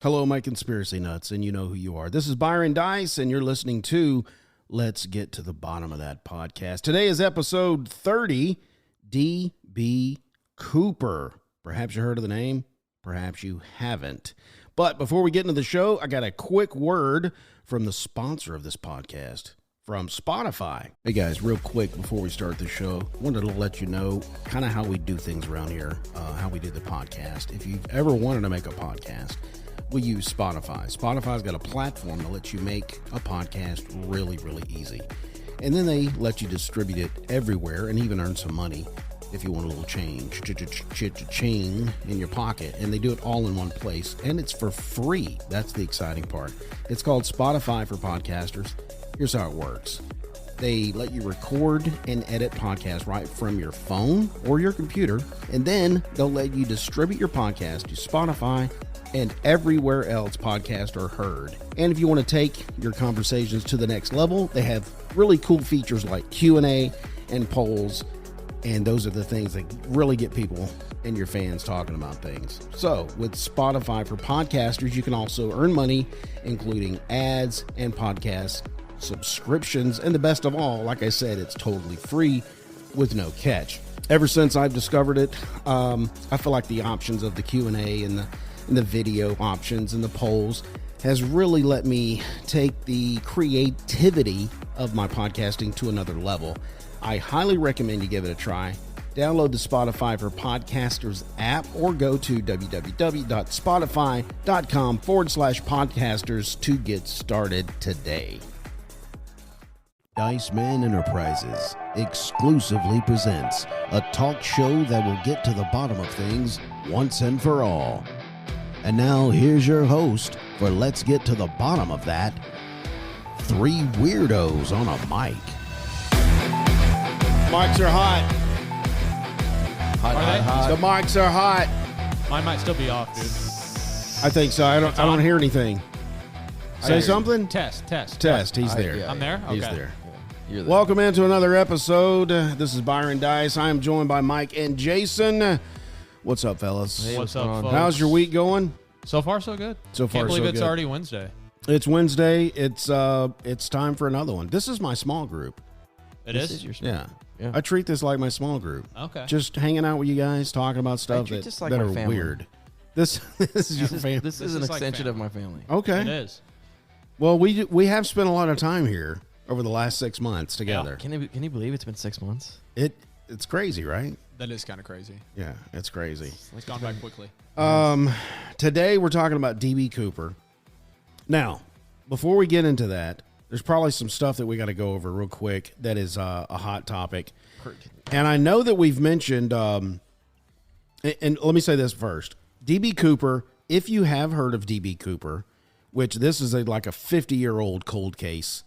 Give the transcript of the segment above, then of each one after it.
Hello, my conspiracy nuts, and you know who you are. This is Byron Dice, and you're listening to Let's Get to the Bottom of That podcast. Today is episode 30, D.B Cooper. Perhaps you heard of the name, perhaps you haven't. But before we get into the show, I got a quick word from the sponsor of this podcast, from Spotify. Hey guys, real quick before we start the show, wanted to let you know kind of how we do things around here, how we do the podcast. If you've ever wanted to make a podcast, we use Spotify. Spotify's got a platform that lets you make a podcast really, really easy. And then they let you distribute it everywhere and even earn some money if you want a little change, ching in your pocket. And they do it all in one place. And it's for free. That's the exciting part. It's called Spotify for Podcasters. Here's how it works. They let you record and edit podcasts right from your phone or your computer. And then they'll let you distribute your podcast to Spotify and everywhere else podcasts are heard. And if you want to take your conversations to the next level, they have really cool features like Q&A and polls. And those are the things that really get people and your fans talking about things. So with Spotify for Podcasters, you can also earn money, including ads and podcast subscriptions. And the best of all, like I said, it's totally free with no catch. Ever since I've discovered it, I feel like the options of the Q&A and the video options and the polls has really let me take the creativity of my podcasting to another level. I highly recommend you give it a try. Download the Spotify for Podcasters app or go to www.spotify.com/podcasters to get started today. Dice Man Enterprises exclusively presents a talk show that will get to the bottom of things once and for all. And now here's your host for Let's Get to the Bottom of That. Three weirdos on a mic. Mics are hot. Hot. The mics are hot. Mine might still be off, dude. I think so. I don't hear anything. Say something? Test. He's there. Yeah. I'm there? He's Okay. there. You're there. Welcome into another episode. This is Byron Dice. I am joined by Mike and Jason. What's up, fellas? Hey, What's going up, on? folks? How's your week going? So far, so good. So far, Can't believe so it's good. already Wednesday. It's Wednesday. It's time for another one. This is my small group. It This is? your Yeah. Yeah. I treat this like my small group. Okay. Just hanging out with you guys, talking about stuff treat that, this like that my are family. weird. This is your family. This is an is like extension family. of my family. Okay. It is. Well, we have spent a lot of time here over the last 6 months together. Can you believe it's been 6 months? It's crazy, right? That is kind of crazy. Yeah, it's crazy. It's gone by quickly. Today we're talking about D.B Cooper. Now, before we get into that, there's probably some stuff that we got to go over real quick that is a hot topic. And I know that we've mentioned, and let me say this first. D.B Cooper, if you have heard of D.B Cooper, which this is like a 50-year-old cold case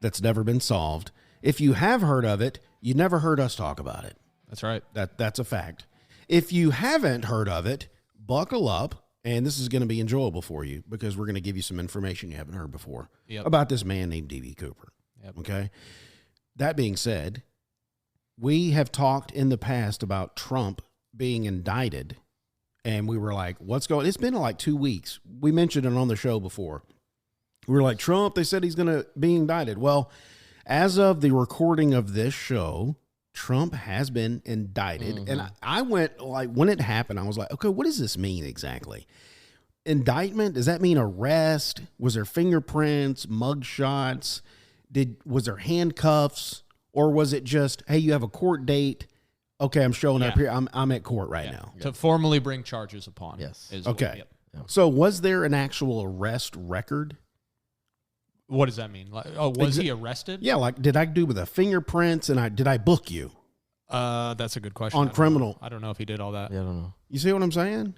that's never been solved. If you have heard of it, you never heard us talk about it. That's right. That's a fact. If you haven't heard of it, buckle up, and this is going to be enjoyable for you because we're going to give you some information you haven't heard before about this man named D.B Cooper. Yep. Okay? That being said, we have talked in the past about Trump being indicted, and we were like, what's going on? It's been like 2 weeks. We mentioned it on the show before. We were like, Trump, they said he's going to be indicted. Well, as of the recording of this show, Trump has been indicted. Mm-hmm. And I went, like, when it happened, I was like, okay, what does this mean exactly? Indictment, does that mean arrest? Was there fingerprints, mug shots? Was there handcuffs? Or was it just, hey, you have a court date? Okay, I'm showing up here. I'm at court right now. To formally bring charges upon. Yes. Okay. So was there an actual arrest record? What does that mean? Like, was he arrested? Yeah, like, did I do with the fingerprints and did I book you That's a good question. on criminal? I don't know if he did all that. Yeah, I don't know. You see what I'm saying?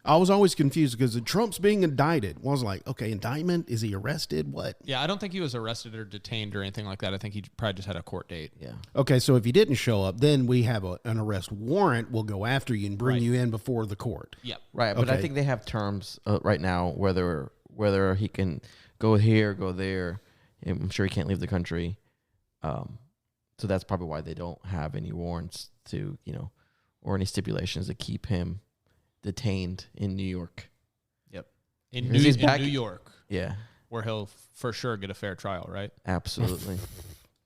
I was always confused because Trump's being indicted. I was like, okay, indictment? Is he arrested? What? Yeah, I don't think he was arrested or detained or anything like that. I think he probably just had a court date. Yeah. Okay, so if you didn't show up, then we have an arrest warrant. We'll go after you and bring Right. you in before the court. Yep. Right, but I Okay. think they have terms right now whether he can go here, go there. I'm sure he can't leave the country. So that's probably why they don't have any warrants to, or any stipulations to keep him detained in New York. Yep. in He's New back- York, Yeah, where he'll for sure get a fair trial, right? absolutely.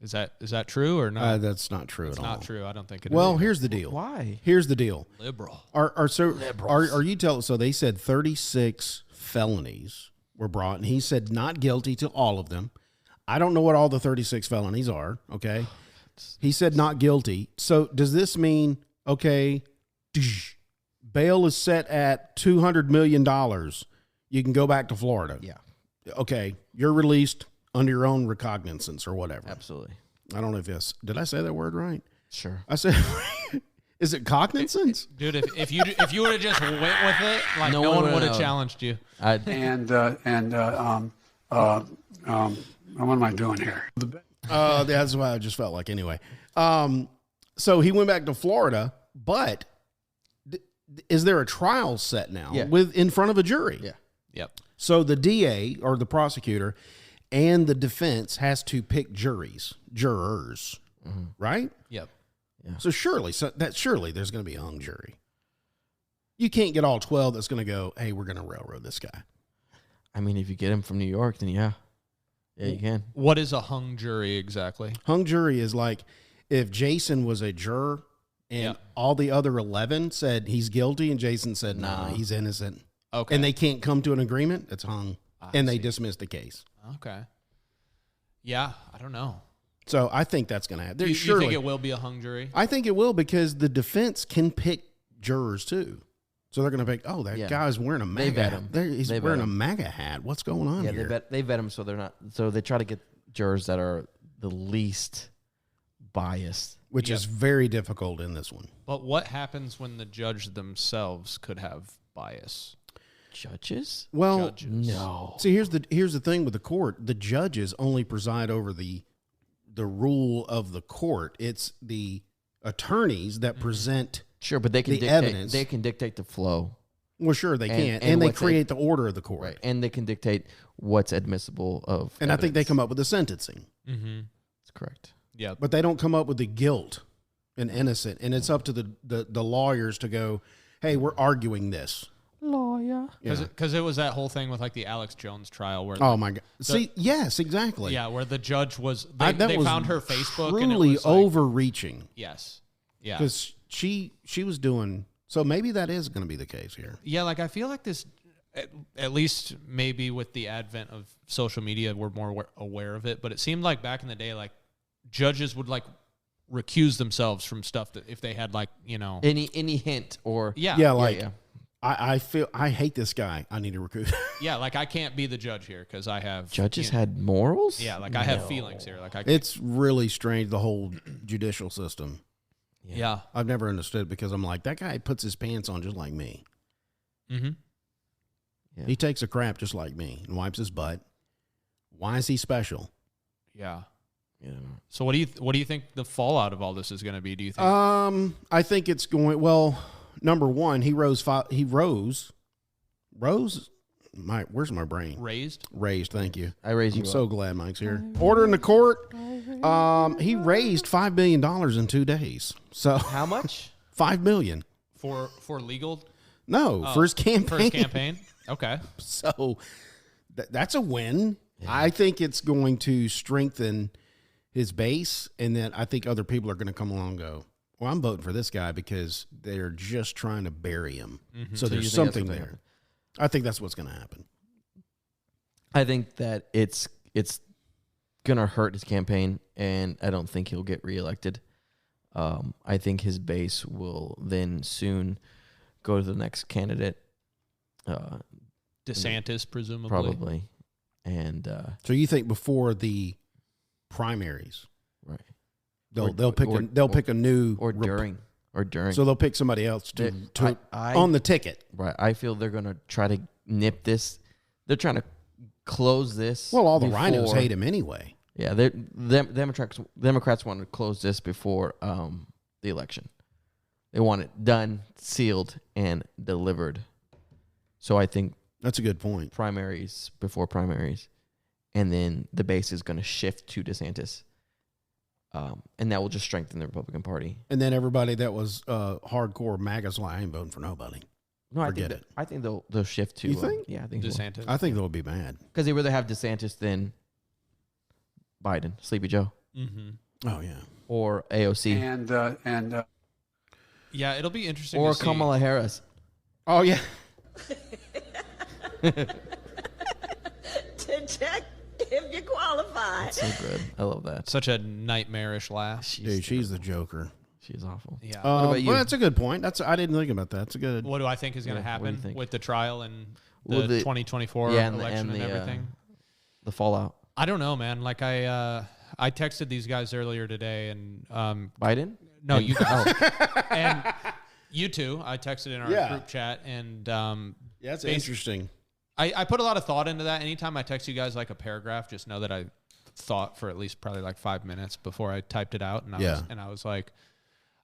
Is that true or not? That's not true It's at all. not true. I don't think it Well, is. here's the deal. Why? Here's the deal. Liberal. Are you telling? So they said 36 felonies were brought, and he said not guilty to all of them. I don't know what all the 36 felonies are. Okay, he said not guilty. So does this mean bail is set at $200 million? You can go back to Florida. Yeah, Okay, you're released under your own recognizance or whatever. absolutely. I don't know if did I say that word right? Sure. I said, is it cognizance? Dude, if you would have just went with it, like No no one one would have would've challenged you. I'd, What am I doing here? That's what I just felt like anyway. So he went back to Florida, but is there a trial set now Yeah. in front of a jury? Yeah. Yep. So the DA or the prosecutor and the defense has to pick jurors, right? Yep. So surely there's going to be a hung jury. You can't get all 12 that's going to go, hey, we're going to railroad this guy. I mean, if you get him from New York, then yeah, you can. What is a hung jury exactly? Hung jury is like if Jason was a juror and all the other 11 said he's guilty and Jason said, nah, he's innocent. Okay. And they can't come to an agreement, it's hung. And they see. dismiss the case. Okay. Yeah, I don't know. So I think that's going to happen. Do you think it will be a hung jury? I think it will because the defense can pick jurors too. So they're going to pick, oh, that guy's wearing a MAGA vet hat. him. He's They wearing vet a him. MAGA hat. What's going on Yeah, here? they vet him so they're not. So they try to get jurors that are the least biased. Which is very difficult in this one. But what happens when the judge themselves could have bias? Judges? Well, Judges. No. see, here's the thing with the court. The judges only preside over the rule of the court. It's the attorneys that present. Sure, but they can The dictate. evidence. They can dictate the flow, Well, sure they And- can, and and they what's create the order of the court. right? And they can dictate what's admissible of. And I think they evidence. come up with the sentencing, Mm-hmm. That's correct. Yeah. but they don't come up with the guilt and innocent. And it's up to the lawyers to go, hey, we're arguing this. Lawyer. Because it was that whole thing with like the Alex Jones trial where Oh my God! See, yes, exactly. yeah, where the judge was That they was found her Facebook and it truly was like, overreaching yes. Yeah. because she was doing. So maybe that is going to be the case here. Yeah, like I feel like this at least maybe with the advent of social media we're more aware of it, but it seemed like back in the day like judges would like recuse themselves from stuff that if they had like, you know, Any hint or Yeah, like yeah. I feel I hate this guy. I need to recruit. yeah, like I can't be the judge here because I have Judges you know, had morals. yeah, like I have feelings here. Like I It's really strange, the whole judicial system. yeah. I've never understood because I'm like, that guy puts his pants on just like me. Mm-hmm. Yeah. He takes a crap just like me and wipes his butt. Why is he special? Yeah. Yeah. So what do you think the fallout of all this is going to be? Do you think? I think it's going well. Number one, where's my brain? Raised? Raised, thank you. I raise you I'm up. so glad Mike's here. Order in the court. He raised $5 million in 2 days. So How much? $5 million. For legal? No, for his campaign. For his campaign? Okay. So that's a win. Yeah. I think it's going to strengthen his base, and then I think other people are going to come along and go, well, I'm voting for this guy because they're just trying to bury him. Mm-hmm. So So you there's think that's something what's there. gonna I think that's what's going to happen. I think that it's gonna hurt his campaign, and I don't think he'll get reelected. I think his base will then soon go to the next candidate, DeSantis, presumably. probably, and So you think before the primaries, right they'll pick a new or during. So they'll pick somebody else to on the ticket. Right. I feel they're gonna try to nip this. They're trying to close this. Well, all the rhinos before- hate him anyway. Yeah, Democrats want to close this before the election. They want it done, sealed, and delivered. So I think That's a good point. primaries before primaries, and then the base is going to shift to DeSantis, and that will just strengthen the Republican Party. And then everybody that was hardcore MAGA's like, I ain't voting for nobody. No, forget it. I think they'll shift to. You think? Yeah, I think DeSantis. I think they'll be mad. because they rather have DeSantis than Biden, Sleepy Joe, Oh yeah. or AOC, And Yeah, it'll be interesting or to see. Kamala Harris. Oh yeah. To check if you qualify. So good. I love that. Such a nightmarish laugh. Dude, she's the Joker. She's awful. Yeah. What about you? Well, that's a good point. I didn't think about that. That's a good. What do I think is going to Yeah, what do you happen think? with the trial and the, Well, the- 2024 yeah, and election and, the, everything? The fallout. I don't know, man. Like I texted these guys earlier today, and Biden? no, you guys, Oh, and you two. I texted in our Yeah. group chat, and Yeah, that's interesting. I put a lot of thought into that. Anytime I text you guys like a paragraph, just know that I thought for at least probably like 5 minutes before I typed it out, and I was like,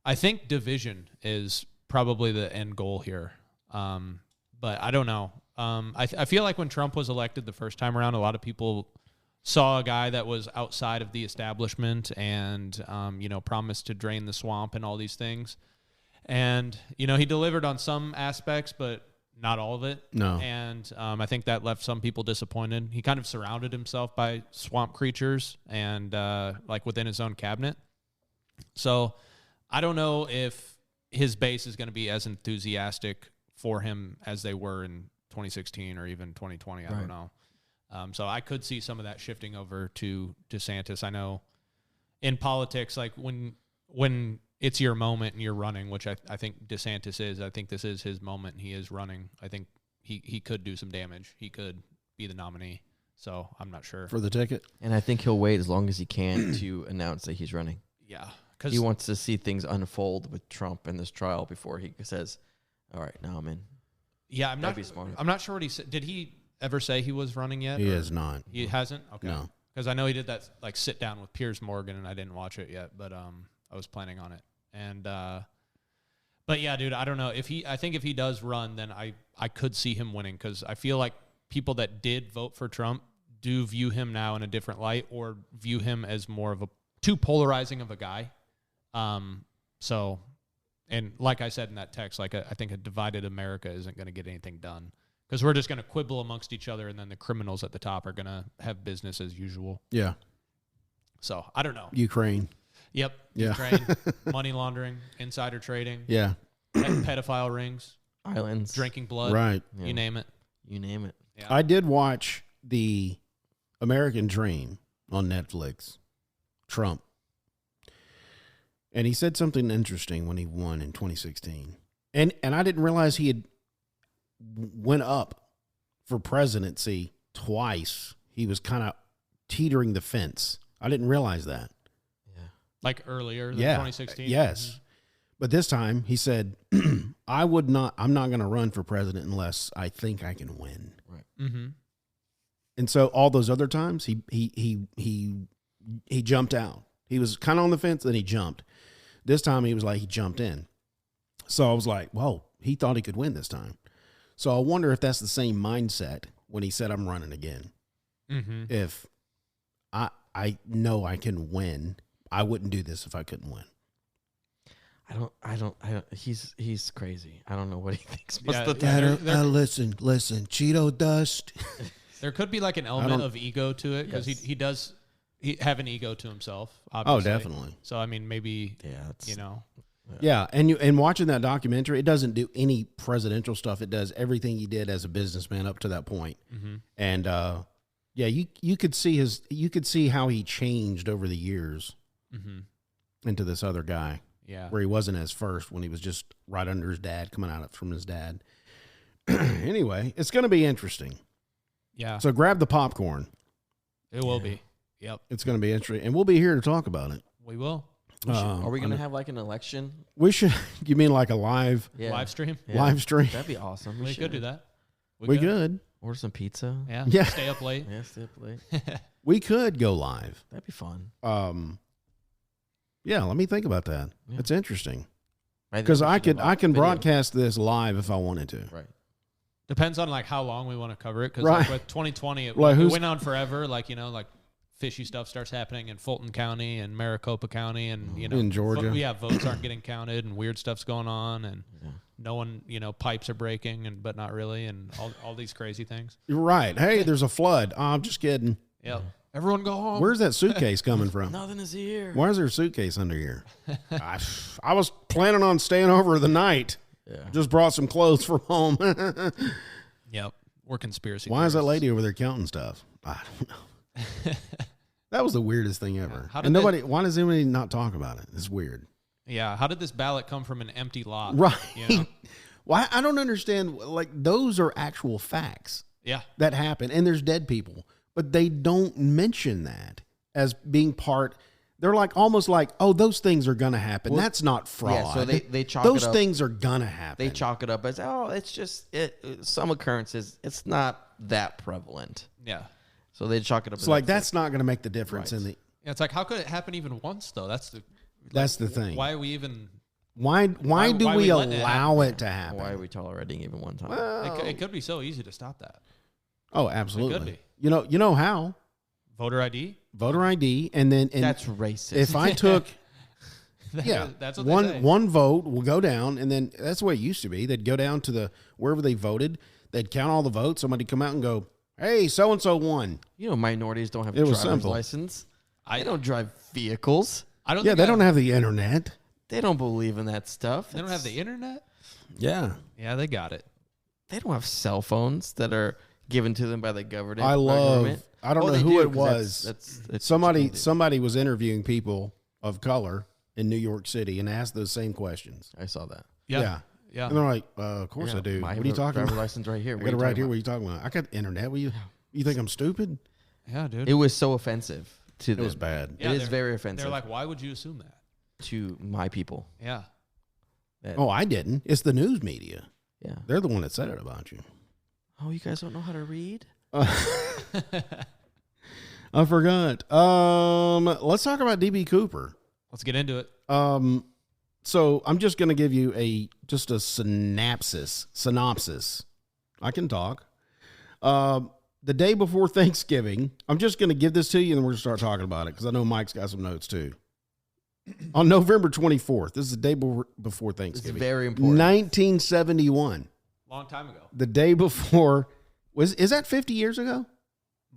I think division is probably the end goal here. But I don't know. I feel like when Trump was elected the first time around, a lot of people saw a guy that was outside of the establishment and, promised to drain the swamp and all these things. And, he delivered on some aspects, but not all of it. No. And I think that left some people disappointed. He kind of surrounded himself by swamp creatures and like within his own cabinet. So I don't know if his base is going to be as enthusiastic for him as they were in 2016 or even 2020. I don't know. So I could see some of that shifting over to DeSantis. I know in politics, like when it's your moment and you're running, which I think DeSantis is. I think this is his moment and he is running. I think he could do some damage. He could be the nominee. So I'm not sure. For the ticket? and I think he'll wait as long as he can to announce that he's running. Yeah. Because He wants to see things unfold with Trump in this trial before he says, all right, now I'm in. yeah, That'd be smart. I'm not sure what he said. Did he ever say he was running yet? He or- is not. He hasn't? Okay. No. Because I know he did that like sit down with Piers Morgan and I didn't watch it yet, but I was planning on it. And but yeah, dude, I don't know. I think if he does run, then I could see him winning because I feel like people that did vote for Trump do view him now in a different light or view him as more of a too polarizing of a guy. So, and like I said in that text, like I think a divided America isn't going to get anything done because we're just going to quibble amongst each other and then the criminals at the top are going to have business as usual. Yeah. So I don't know. Ukraine. Yep. Yeah. Ukraine, money laundering, insider trading, Yeah. pedophile rings, Islands. drinking blood, Right. Yeah. you name it. You name it. Yeah. I did watch the American Dream on Netflix. Trump. And he said something interesting when he won in 2016. And I didn't realize he had went up for presidency twice. He was kind of teetering the fence. I didn't realize that. Like earlier than Yeah. 2016. Yes. But this time he said, I'm not going to run for president unless I think I can win. Mm-hmm. And so all those other times he jumped out. He was kind of on the fence, then he jumped. This time he was like, he jumped in. So I was like, whoa, he thought he could win this time. So I wonder if that's the same mindset when he said, I'm running again. Mm-hmm. If I know I can win, I wouldn't do this if I couldn't win. I don't. He's crazy. I don't know what he thinks Yeah, most of the time. Listen, Cheeto dust. There could be like an element of ego to it because Yes. he does have an ego to himself. Oh, Obviously. definitely. So I mean, maybe Yeah, it's, Yeah, and watching that documentary, it doesn't do any presidential stuff. It does everything he did as a businessman up to that point. Mm-hmm. And yeah, you could see how he changed over the years into this other guy. Yeah. Where he wasn't as first when he was just right under his dad, coming out from his dad. Anyway, it's going to be interesting. Yeah. So grab the popcorn. It will be. Yep. It's going to be interesting, and we'll be here to talk about it. We will. Are we gonna have like an election? We should. You mean like a live Live stream. Yeah. live stream? That'd be awesome. We could do that. We could. Order some pizza. Yeah. Yeah. Stay up late. Yeah, stay up late. We could go live. That'd be fun. Yeah. Let me think about that. Yeah. It's interesting think because we I should have can video. broadcast this live if I wanted to. Right. Depends on like how long we want to cover it. Because Right. like with 2020, it Like, it who's- went on forever. Like, like fishy stuff starts happening in Fulton County and Maricopa County, and In Georgia. votes aren't getting counted, and weird stuff's going on, and no one, pipes are breaking, but not really, and all these crazy things. You're right. Hey, there's a flood. Oh, I'm just kidding. Yep. Everyone go home. Where's that suitcase coming from? Nothing is here. Why is there a suitcase under here? I was planning on staying over the night. Yeah. Just brought some clothes from home. Yep. We're conspiracy. Why is that theorists. lady over there counting stuff? I don't know. That was the weirdest thing ever. How did And nobody, why does anybody not talk about it? It's weird. Yeah. How did this ballot come from an empty lot? Right. You know? Why? I don't understand. Like, those are actual facts Yeah. that happen, and there's dead people, but they don't mention that as being part. They're like almost like, oh, those things are gonna happen. Well, That's not fraud. yeah, so they chalk those it up. things are gonna happen. They chalk it up as, oh, it's just some occurrences. It's not that prevalent. Yeah. So they chalk it up. It's like that's not gonna make the difference in the. Yeah. It's like, how could it happen even once though? That's the thing. Why are we even? Why do why we we letting it allow happen? it to happen? Why are we tolerating even one time? It could be so easy to stop that. Oh, absolutely. It could be. You know how? Voter ID. Voter ID, and then That's racist. if I took yeah, That's what they say. one vote will go down, and then that's the way it used to be. They'd go down to the wherever they voted. They'd count all the votes. Somebody come out and go, "Hey, so and so won." minorities don't have It a was driver's simple. license. They don't drive vehicles. I don't. Yeah, think they don't have the internet. They don't believe in that stuff. They don't have the internet. Yeah, Yeah, they got it. They don't have cell phones that are given to them by the government. I love. I don't know they who do, it 'cause was. That's Somebody was interviewing people of color in New York City and asked those same questions. I saw that. Yeah. And they're like, "Of course I do. I What are you have a talking driver's about? license right here. I What got are it you right talking here. about? What are you talking about? I got internet. You think I'm stupid? Yeah, dude. It was so offensive to It them. was bad. Yeah, it is they're- very offensive They're like, why would you assume that? to my people. Yeah. That- Oh, I didn't. It's the news media. yeah. They're the one that said it about you. Oh, you guys don't know how to read? I forgot. Let's talk about D.B. Cooper. Let's get into it. So I'm just going to give you just a synopsis. I can talk. The day before Thanksgiving, I'm just going to give this to you, and then we're going to start talking about it because I know Mike's got some notes too. On November 24th, this is the day before It's Thanksgiving. very important. 1971. Long time ago. The day before is that 50 years ago?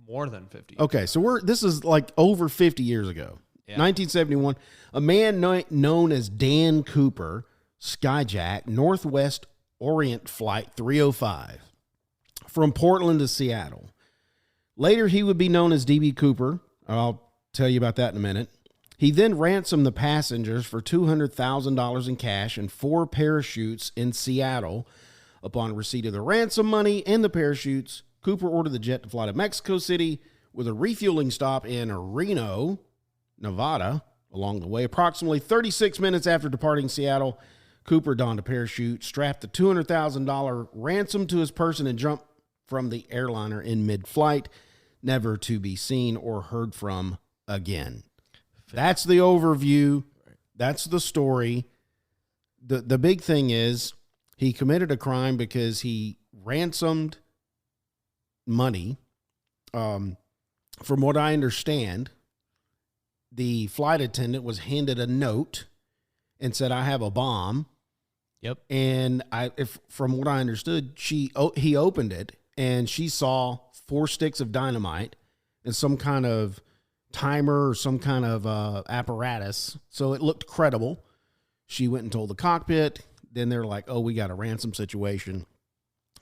More than 50. Okay, so this is like over 50 years ago. Yeah. 1971, a man known as Dan Cooper skyjacked Northwest Orient Flight 305 from Portland to Seattle. Later, he would be known as D.B. Cooper. I'll tell you about that in a minute. He then ransomed the passengers for $200,000 in cash and 4 parachutes in Seattle. Upon receipt of the ransom money and the parachutes, Cooper ordered the jet to fly to Mexico City with a refueling stop in Reno, Nevada, along the way. Approximately 36 minutes after departing Seattle, Cooper donned a parachute, strapped the $200,000 ransom to his person, and jumped from the airliner in mid-flight, never to be seen or heard from again. That's the overview. That's the story. The big thing is he committed a crime because he ransomed money. From what I understand, the flight attendant was handed a note and said, "I have a bomb." Yep. And from what I understood, he opened it and she saw 4 sticks of dynamite and some kind of timer or some kind of apparatus. So it looked credible. She went and told the cockpit. Then they're like, "Oh, we got a ransom situation."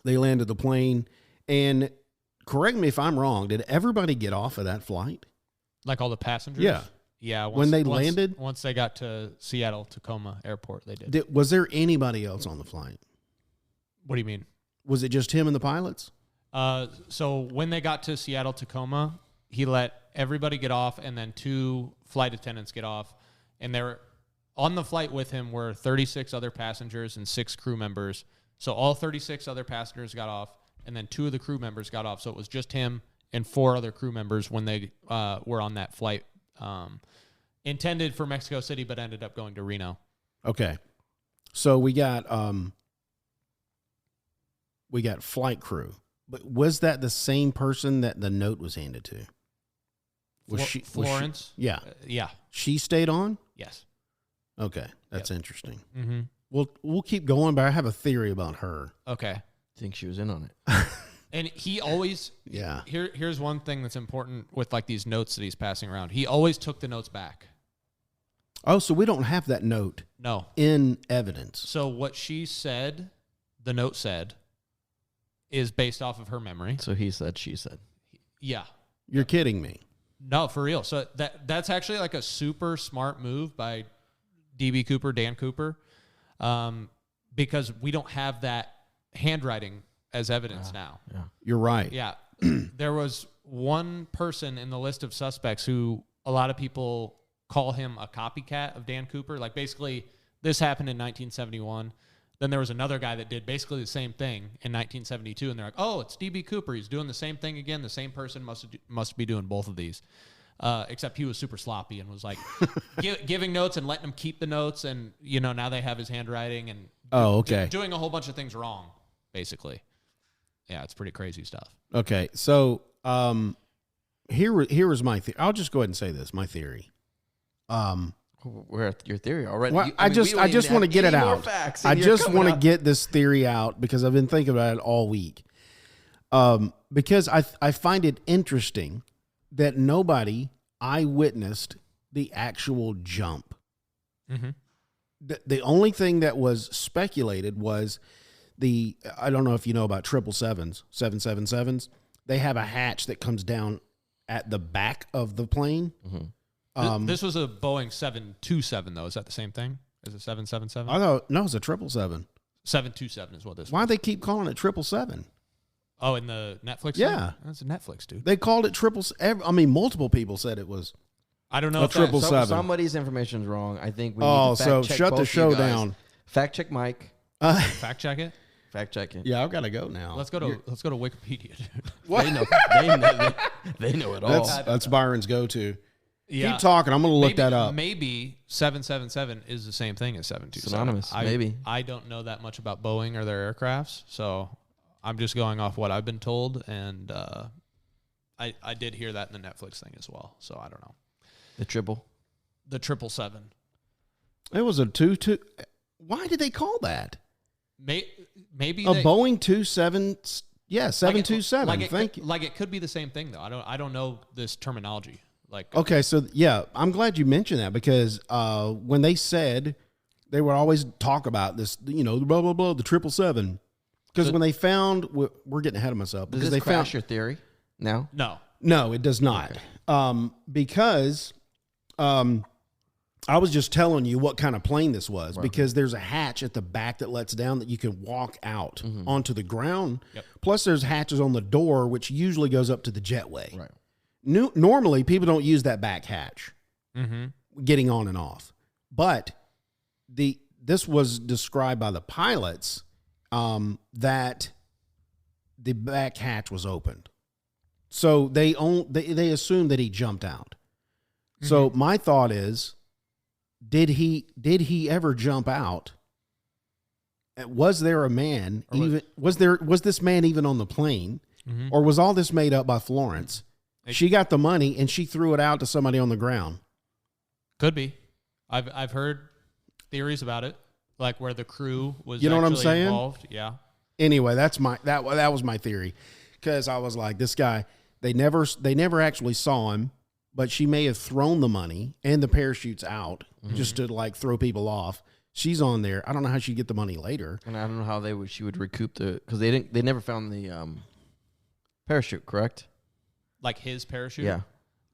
They landed the plane. And correct me if I'm wrong, did everybody get off of that flight? Like all the passengers? Yeah. Yeah. When they landed? Once they got to Seattle Tacoma Airport, they did. Was there anybody else on the flight? What do you mean? Was it just him and the pilots? So when they got to Seattle Tacoma, he let everybody get off, and then 2 flight attendants get off. And they're on the flight with him were 36 other passengers and 6 crew members. So all 36 other passengers got off, and then 2 of the crew members got off. So it was just him and 4 other crew members when they were on that flight, intended for Mexico City, but ended up going to Reno. Okay. So we got flight crew. But was that the same person that the note was handed to? Florence. Yeah. Yeah. She stayed on? Yes. Okay. That's interesting. Mm-hmm. We'll keep going, but I have a theory about her. Okay. Think she was in on it. And he always, Yeah. Here's one thing that's important with like these notes that he's passing around. He always took the notes back. Oh, so we don't have that note No. in evidence. So what she said, the note said, is based off of her memory. So he said, she said. Yeah. You're kidding me. No, for real. So that's actually like a super smart move by D.B. Cooper, Dan Cooper, because we don't have that handwriting as evidence now. Yeah. You're right. Yeah. There was one person in the list of suspects who a lot of people call him a copycat of Dan Cooper. Like basically this happened in 1971. Then there was another guy that did basically the same thing in 1972. And they're like, oh, it's D.B. Cooper. He's doing the same thing again. The same person must be doing both of these. Except he was super sloppy and was like giving notes and letting him keep the notes. And, now they have his handwriting and doing a whole bunch of things wrong, basically. Yeah, it's pretty crazy stuff. Okay, so here was my theory. I'll just go ahead and say this, my theory. We're at your theory already. Well, I just want to get it out. I just want to get this theory out because I've been thinking about it all week. Because I find it interesting that nobody eyewitnessed the actual jump. Mm-hmm. The only thing that was speculated was I don't know if you know about 777s. They have a hatch that comes down at the back of the plane. Mm-hmm. This was a Boeing 727, though. Is that the same thing as a 777? I thought, no, it's a 777. 727 is what this Why was. they keep calling it 777? Oh, in the Netflix Yeah. thing? That's a Netflix, dude. They called it multiple people said it was. I don't know A if that- 777. Somebody's information is wrong. I think we Oh, need to so fact check shut the both show you guys. down. Fact check Mike. fact check it. Fact check it. Yeah, I've got to go now. Let's go to Wikipedia, dude. What? They know it all. That's Byron's go-to. Yeah. Keep talking. I'm going to look that up. Maybe 777 is the same thing as 727. Synonymous, maybe. I don't know that much about Boeing or their aircrafts, so I'm just going off what I've been told, and I did hear that in the Netflix thing as well, so I don't know. The 777. It was a 2. Why did they call that? Maybe A Boeing 727. Thank you. Like it could be the same thing though. I don't know this terminology. Like Okay, so yeah, I'm glad you mentioned that because when they said they would always talk about this, blah blah blah, the 777. Because when they found, we're getting ahead of myself. Does Because this they crash found your theory? No. no, it does not. Okay. Because I was just telling you what kind of plane this was because there's a hatch at the back that lets down that you can walk out onto the ground. Yep. Plus, there's hatches on the door, which usually goes up to the jetway. Right. Normally, people don't use that back hatch Mm-hmm. getting on and off. But this was described by the pilots that the back hatch was opened. So they assumed that he jumped out. So my thought is, did he ever jump out? Was there a man was this man even on the plane, or was all this made up by Florence? She got the money and she threw it out to somebody on the ground. Could be. I've heard theories about it, like where the crew was. You know what I'm actually saying? Involved. Yeah. Anyway, that was my theory, because I was like, this guy. They never actually saw him, but she may have thrown the money and the parachutes out just to like throw people off. She's on there. I don't know how she'd get the money later. And I don't know how she would recoup because they never found the parachute, correct? Like his parachute. Yeah.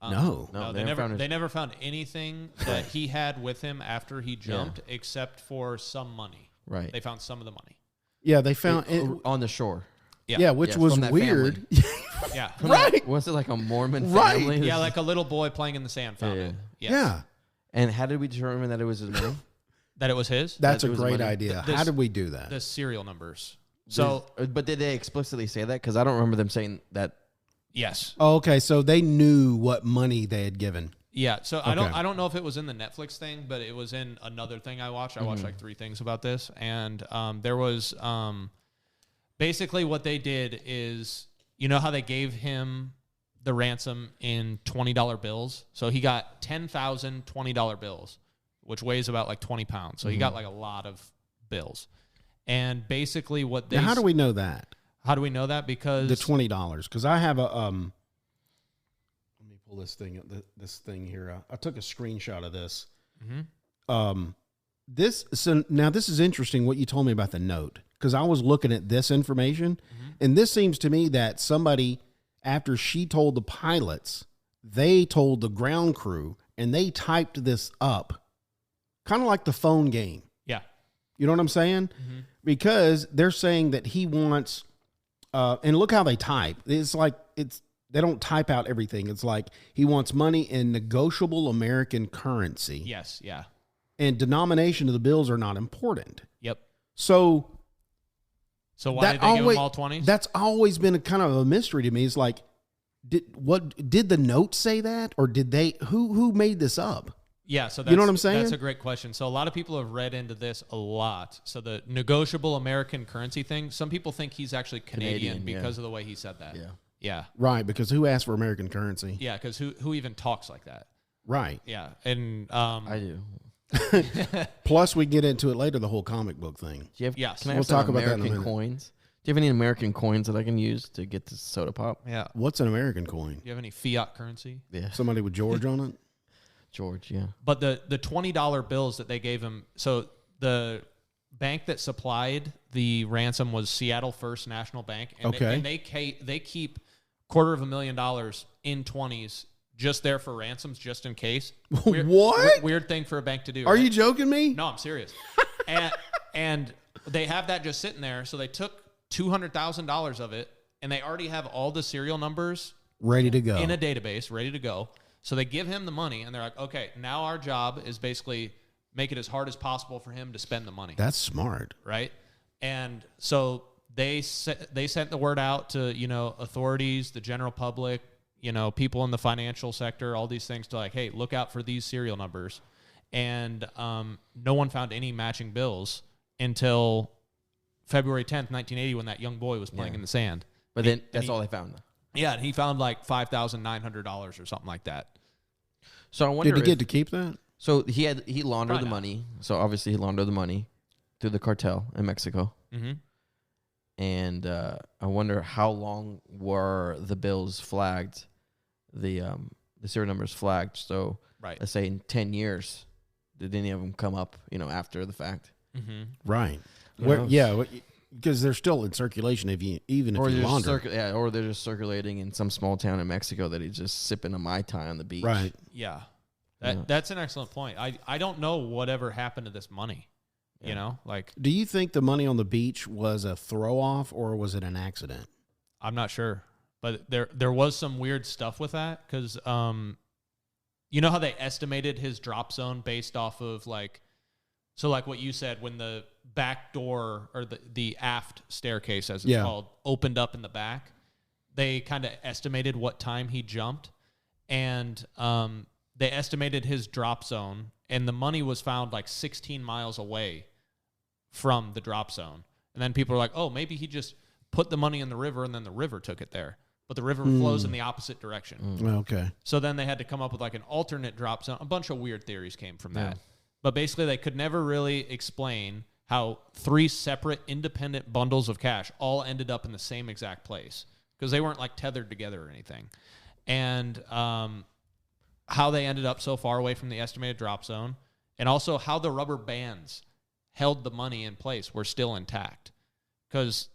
No, they never found anything that he had with him after he jumped, except for some money. Right. They found some of the money. Yeah, they found on the shore. Yeah, which was from that weird. Yeah. Right. Was it like a Mormon Right. family? Yeah, like a little boy playing in the sand found it. Yes. Yeah, And how did we determine that it was his money? That it was his? that's That a was great money. idea. This- How did we do that? The serial numbers. So, But did they explicitly say that? Because I don't remember them saying that. yes. Oh, okay, so they knew what money they had given. Yeah, so Okay. I don't know if it was in the Netflix thing, but it was in another thing I watched. I watched like 3 things about this, and there was basically what they did is, you know how they gave him the ransom in $20 bills. So he got 10,000 $20 bills, which weighs about like 20 pounds. So he got like a lot of bills. And basically what they... Now, how do we know that? How do we know that? Because... The $20. Because I have a... let me pull this thing here. I took a screenshot of this. Now this is interesting what you told me about the note, because I was looking at this information, and this seems to me that somebody, after she told the pilots, they told the ground crew, and they typed this up, kind of like the phone game. Yeah. You know what I'm saying? Because they're saying that he wants, and look how they type. It's like they don't type out everything. It's like he wants money in negotiable American currency. Yes. Yeah. And denomination of the bills are not important. Yep. So why did they give him all 20s? That's always been a kind of a mystery to me. It's like, did the note say that, or did they? Who made this up? Yeah, so that's, you know what I'm saying? That's a great question. So a lot of people have read into this a lot. So the negotiable American currency thing, some people think he's actually Canadian because of the way he said that. Yeah. Yeah. Right, because who asked for American currency? Yeah, because who even talks like that? Right. Yeah, and I do. Plus, we get into it later, the whole comic book thing. Do you have, Yes. Can I We'll have some talk about that in a American minute. coins? Do you have any American coins that I can use to get this soda pop? yeah. What's an American coin? Do you have any fiat currency? Yeah. Somebody with George on it? George, yeah. But the $20 bills that they gave him, so the bank that supplied the ransom was Seattle First National Bank, and Okay. they keep $250,000 in 20s just there for ransoms, just in case. What? Weird thing for a bank to do. Are right? you joking me? No, I'm serious. and they have that just sitting there. So they took $200,000 of it, and they already have all the serial numbers Ready to go. in a database, ready to go. So they give him the money, and they're like, okay, now our job is basically make it as hard as possible for him to spend the money. That's smart. Right? And so they sent the word out to, authorities, the general public, people in the financial sector, all these things to like, hey, look out for these serial numbers. And no one found any matching bills until February 10th, 1980, when that young boy was playing in the sand. But then that's all they found. Yeah, and he found like $5,900 or something like that. So I wonder Did he get to keep that? So he laundered Probably the not. money. So obviously he laundered the money through the cartel in Mexico. Mm-hmm. And I wonder how long were the bills flagged, the serial numbers flagged. So Right. let's say in 10 years, did any of them come up, after the fact? Mm-hmm. Right. Who Where, knows? yeah, because they're still in circulation even if you launder. Or they're just circulating in some small town in Mexico that he's just sipping a Mai Tai on the beach. Right. Yeah. Yeah. That's an excellent point. I don't know whatever happened to this money. Like Do you think the money on the beach was a throw off, or was it an accident? I'm not sure, but there was some weird stuff with that because you know how they estimated his drop zone based off of like what you said, when the back door or the aft staircase, as it's called, opened up in the back, they kind of estimated what time he jumped, and they estimated his drop zone, and the money was found like 16 miles away from the drop zone. And then people are like, oh, maybe he just put the money in the river and then the river took it there. But the river flows in the opposite direction. Okay. So then they had to come up with like an alternate drop zone. A bunch of weird theories came from that. Yeah. But basically they could never really explain how 3 separate independent bundles of cash all ended up in the same exact place, because they weren't like tethered together or anything. And how they ended up so far away from the estimated drop zone, and also how the rubber bands held the money in place were still intact, because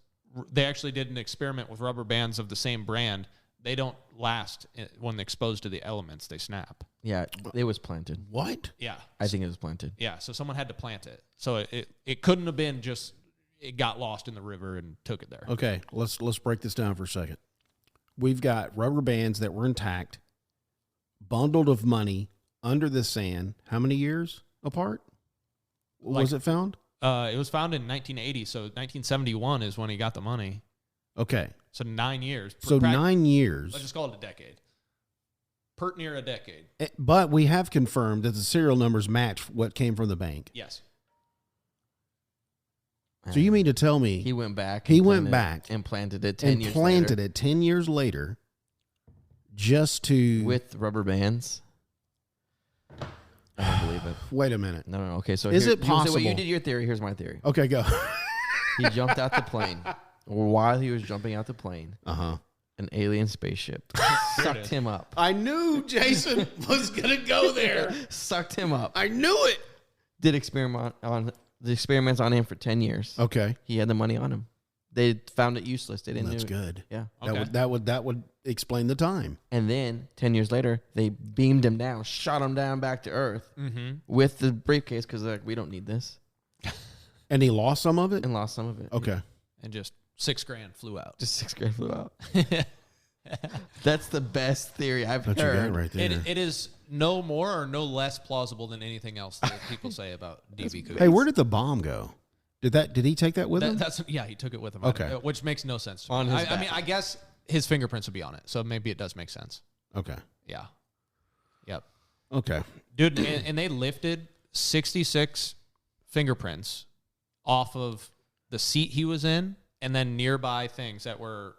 they actually did an experiment with rubber bands of the same brand. They don't last when exposed to the elements. They snap. Yeah, it was planted. What? Yeah. I think it was planted. Yeah, so someone had to plant it. So it couldn't have been just it got lost in the river and took it there. Okay, let's break this down for a second. We've got rubber bands that were intact, bundled of money under the sand. How many years apart was it found? It was found in 1980, so 1971 is when he got the money. Okay, So 9 years. so 9 years. Let's just call it a decade. Pert near a decade. But we have confirmed that the serial numbers match what came from the bank. Yes. So you mean to tell me He went back. He and went planted- back and planted it 10 and years planted later. it 10 years later, just to with rubber bands. I don't believe it. wait a minute. No. Okay, so Is it you say, well, possible? you did your theory. Here's my theory. Okay, go. He jumped out the plane. While he was jumping out the plane, an alien spaceship sucked him up. I knew Jason was gonna go there. Sucked him up. I knew it. Did experiments on him for 10 years. Okay, He had the money on him. They found it useless. They didn't that's do it. good. Yeah. Okay. That would explain the time. And then 10 years later, they beamed him down, shot him down back to Earth with the briefcase because they're like, we don't need this, And he lost some of it. and lost some of it. Okay. And just $6,000 flew out. Just $6,000 flew out. That's the best theory I've That's heard. your guy right there. It is no more or no less plausible than anything else that people say about D.B Cooper. Hey, where did the bomb go? Did he take that with him? He took it with him. Okay. Which makes no sense to On me. his I mean, back. I guess his fingerprints would be on it, so maybe it does make sense. Okay. Yeah. Yep. Okay. Dude, and they lifted 66 fingerprints off of the seat he was in and then nearby things that were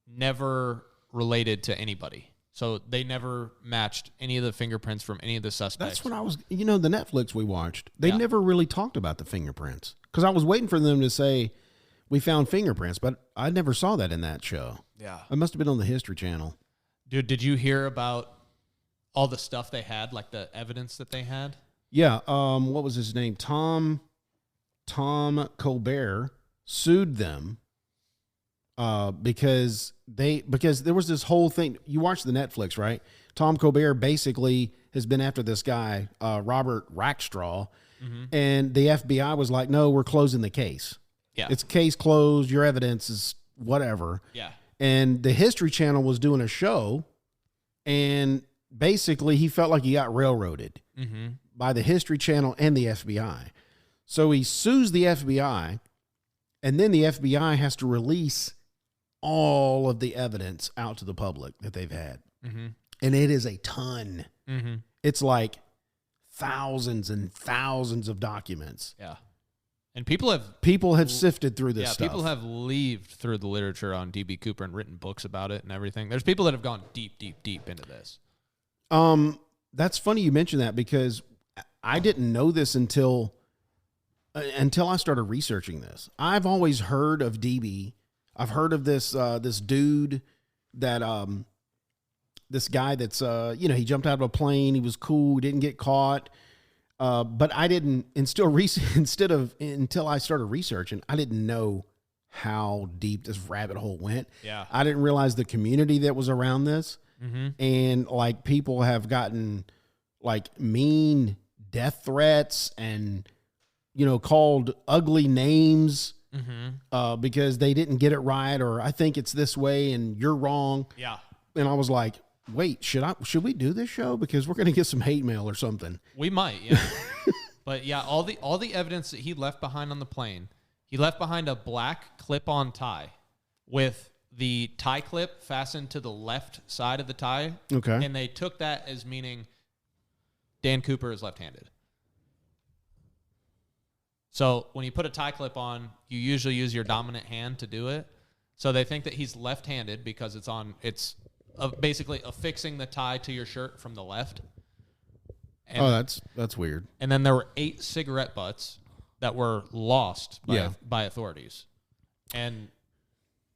never related to anybody. So they never matched any of the fingerprints from any of the suspects. That's what I was. The Netflix we watched, they Yeah. never really talked about the fingerprints because I was waiting for them to say we found fingerprints, but I never saw that in that show. Yeah. It must have been on the History Channel. Dude, did you hear about all the stuff they had, like the evidence that they had? Yeah. What was his name? Tom Colbert sued them because there was this whole thing. You watched the Netflix, right? Tom Colbert basically has been after this guy, Robert Rackstraw, and the FBI was like, no, we're closing the case. Yeah. It's case closed. Your evidence is whatever. Yeah. And the History Channel was doing a show, and basically he felt like he got railroaded by the History Channel and the FBI. So he sues the FBI, and then the FBI has to release all of the evidence out to the public that they've had. And it is a ton. It's like thousands and thousands of documents. Yeah. And people have sifted through this yeah, stuff. people have leaved through the literature on D.B. Cooper and written books about it and everything. There's people that have gone deep, deep, deep into this. That's funny you mention that because I didn't know this until I started researching this. I've always heard of DB. I've heard of this dude that this guy that's he jumped out of a plane. He was cool. He didn't get caught. But I didn't until I started researching, I didn't know how deep this rabbit hole went. Yeah. I didn't realize the community that was around this. And like people have gotten like mean death threats and, called ugly names because they didn't get it right. Or I think it's this way and you're wrong. Yeah. And I was like, wait, should we do this show? Because we're going to get some hate mail or something. We might, yeah. But yeah, all the evidence that he left behind on the plane, he left behind a black clip-on tie with the tie clip fastened to the left side of the tie. Okay. And they took that as meaning Dan Cooper is left-handed. So when you put a tie clip on, you usually use your dominant hand to do it. So they think that he's left-handed because it's basically affixing the tie to your shirt from the left. And, that's weird. And then there were 8 cigarette butts that were lost by authorities. And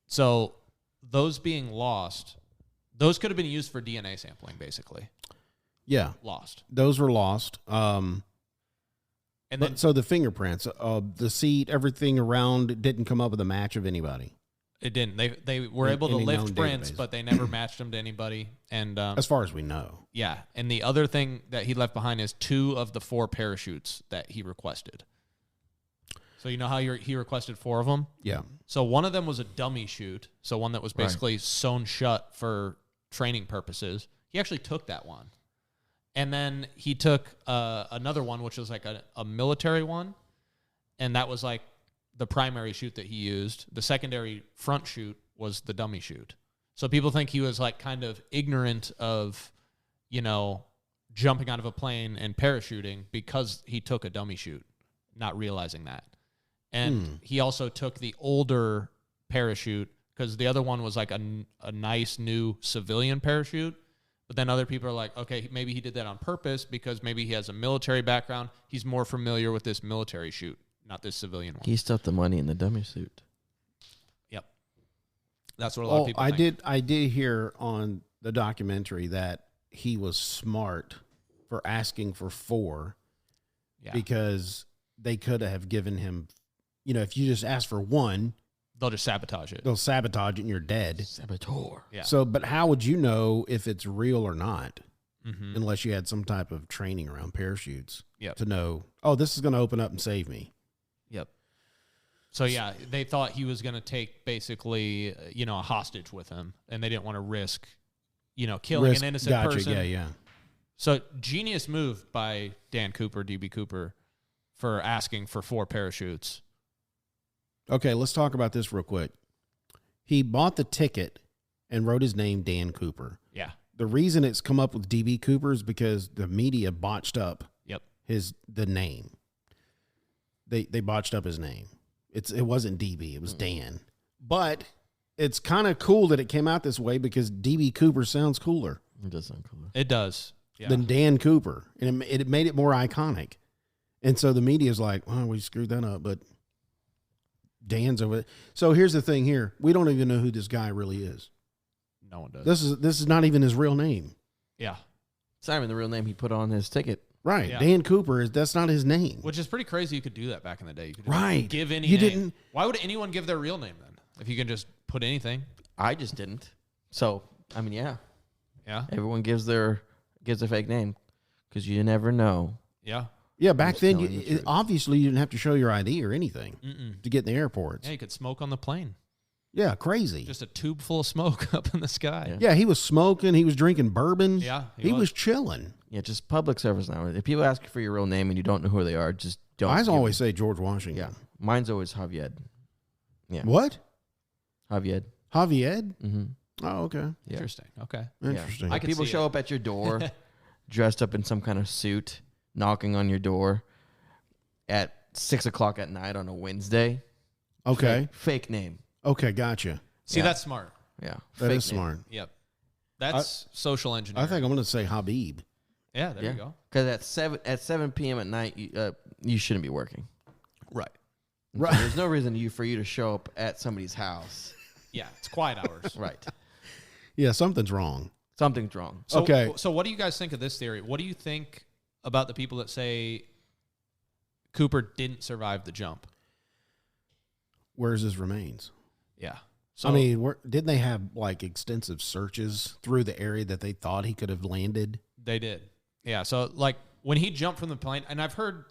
so those being lost, those could have been used for DNA sampling, basically. Yeah. Lost. Those were lost. And then So the fingerprints, the seat, everything around didn't come up with a match of anybody. it didn't. They were able to any lift known prints, database. but they never matched them to anybody. And As far as we know. yeah, and the other thing that he left behind is 2 of the 4 parachutes that he requested. So you know how he requested 4 of them? Yeah. So one of them was a dummy chute, so one that was basically sewn shut for training purposes. He actually took that one. And then he took another one, which was like a military one, and that was like the primary chute that he used. The secondary front chute was the dummy chute. So people think he was like kind of ignorant of, jumping out of a plane and parachuting because he took a dummy chute, not realizing that. And he also took the older parachute because the other one was like a nice new civilian parachute. But then other people are like, okay, maybe he did that on purpose because maybe he has a military background. He's more familiar with this military chute, not this civilian one. He stuffed the money in the dummy suit. Yep. That's what a lot of people think. I did hear on the documentary that he was smart for asking for 4 because they could have given him, if you just ask for 1, They'll just sabotage it. they'll sabotage it and you're dead. Saboteur. Yeah. So, but how would you know if it's real or not Mm-hmm. unless you had some type of training around parachutes Yep. to know, oh, this is going to open up and save me? Yep. So, yeah, they thought he was going to take basically, a hostage with him, and they didn't want to risk, killing an innocent person. Yeah. So, genius move by D.B Cooper, for asking for 4 parachutes. Okay, let's talk about this real quick. He bought the ticket and wrote his name, Dan Cooper. Yeah. The reason it's come up with D.B. Cooper is because the media botched up Yep. the name. They botched up his name. It wasn't D.B., it was Dan. But it's kind of cool that it came out this way because D.B. Cooper sounds cooler It does sound cooler. It does. Yeah. than Dan Cooper. And it made it more iconic. And so the media's like, well, we screwed that up, but Dan's over it. So here's the thing here. We don't even know who this guy really is. No one does. This is not even his real name. Yeah. It's not even the real name he put on his ticket. Right. Yeah. Dan Cooper that's not his name. Which is pretty crazy you could do that back in the day. You could Right. give any You name. didn't- Why would anyone give their real name then? If you can just put anything. I just didn't. So, I mean, yeah. Yeah. Everyone gives a fake name because you never know. Yeah. Yeah, back Just then, telling the truth. obviously you didn't have to show your ID or anything Mm-mm. to get in the airports. Yeah, you could smoke on the plane. Yeah, crazy. Just a tube full of smoke up in the sky. Yeah. Yeah, he was smoking. He was drinking bourbon. Yeah, he was chilling. Yeah, just public service now. If people ask you for your real name and you don't know who they are, just don't. I give always them. say George Washington. Yeah. Mine's always Javier. Yeah. What? Javier. Javier? Mm-hmm. Oh, okay. Yeah. Interesting. Okay. Interesting. Like I can people see show it. up at your door dressed up in some kind of suit, knocking on your door at 6:00 at night on a Wednesday. Okay. Fake name. Okay, gotcha. See, Yeah. that's smart. Yeah. That fake is name. smart. Yep. That's social engineering. I think I'm going to say Habib. Yeah, there you go. Because at 7 p.m. at night, you shouldn't be working. Right. So there's no reason for you to show up at somebody's house. Yeah, it's quiet hours. Right. Yeah, something's wrong. Something's wrong. So, Okay. So what do you guys think of this theory? What do you think about the people that say Cooper didn't survive the jump? Where's his remains? Yeah. So I mean, didn't they have like extensive searches through the area that they thought he could have landed? they did. Yeah. So like when he jumped from the plane, and I've heard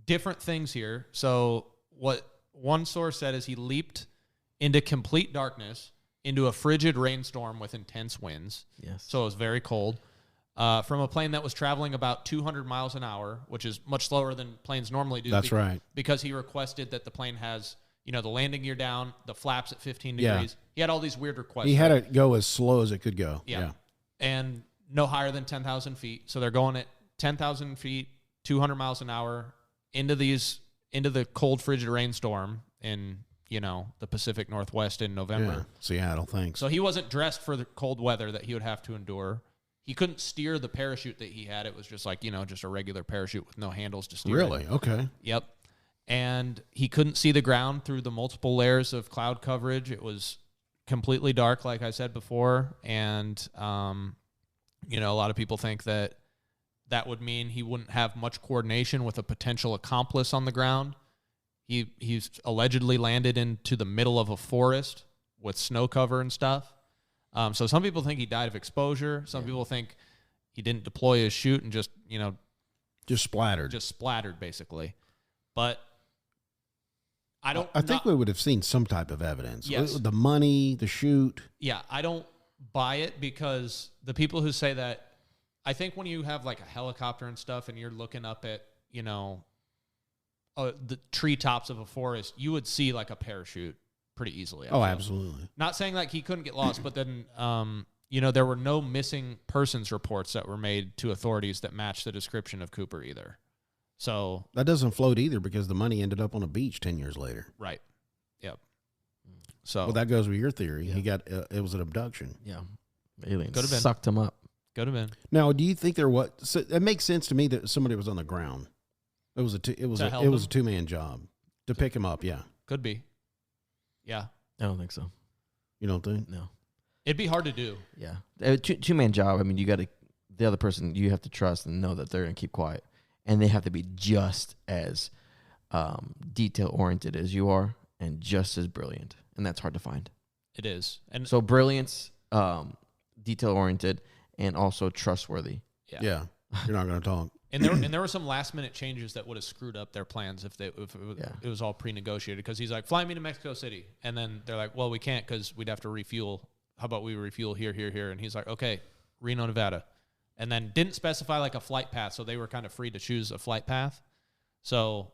different things here. So what one source said is he leaped into complete darkness into a frigid rainstorm with intense winds. Yes. So it was very cold. From a plane that was traveling about 200 miles an hour, which is much slower than planes normally do. That's right. Because he requested that the plane has, the landing gear down, the flaps at 15 Yeah. degrees. He had all these weird requests. He had to go as slow as it could go. Yeah. And no higher than 10,000 feet. So they're going at 10,000 feet, 200 miles an hour into the cold, frigid rainstorm in, the Pacific Northwest in November. Yeah. Seattle, thanks. So he wasn't dressed for the cold weather that he would have to endure. He couldn't steer the parachute that he had. It was just like, just a regular parachute with no handles to steer it. Really? Okay. Yep. And he couldn't see the ground through the multiple layers of cloud coverage. It was completely dark, like I said before. And, a lot of people think that would mean he wouldn't have much coordination with a potential accomplice on the ground. He's allegedly landed into the middle of a forest with snow cover and stuff. So some people think he died of exposure. Some people think he didn't deploy his chute and just splattered. just splattered basically. But I think we would have seen some type of evidence. Yes. The money, the chute. Yeah, I don't buy it because the people who say that, I think when you have like a helicopter and stuff and you're looking up at, the treetops of a forest, you would see like a parachute pretty easily. I feel. Absolutely. Not saying like he couldn't get lost, but then, there were no missing persons reports that were made to authorities that matched the description of Cooper either. So That doesn't float either because the money ended up on a beach 10 years later. right. Yep. So Well, that goes with your theory. He got it was an abduction. Yeah. Aliens Could've been. sucked him up. could have been. Now, do you think there was? So it makes sense to me that somebody was on the ground. It was a help a him? 2-man job to pick him up. Yeah, Could be. Yeah. I don't think so. you don't think? No. It'd be hard to do. Yeah. Two-man job. I mean, you got to, the other person you have to trust and know that they're going to keep quiet. And they have to be just as detail-oriented as you are and just as brilliant. And that's hard to find. It is. And So brilliance, detail-oriented, and also trustworthy. Yeah, you're not going to talk. And there were some last minute changes that would have screwed up their plans if it was all pre-negotiated. Because he's like, fly me to Mexico City, and then they're like, well, we can't because we'd have to refuel. How about we refuel here, and he's like, okay, Reno, Nevada, and then didn't specify like a flight path, so they were kind of free to choose a flight path. So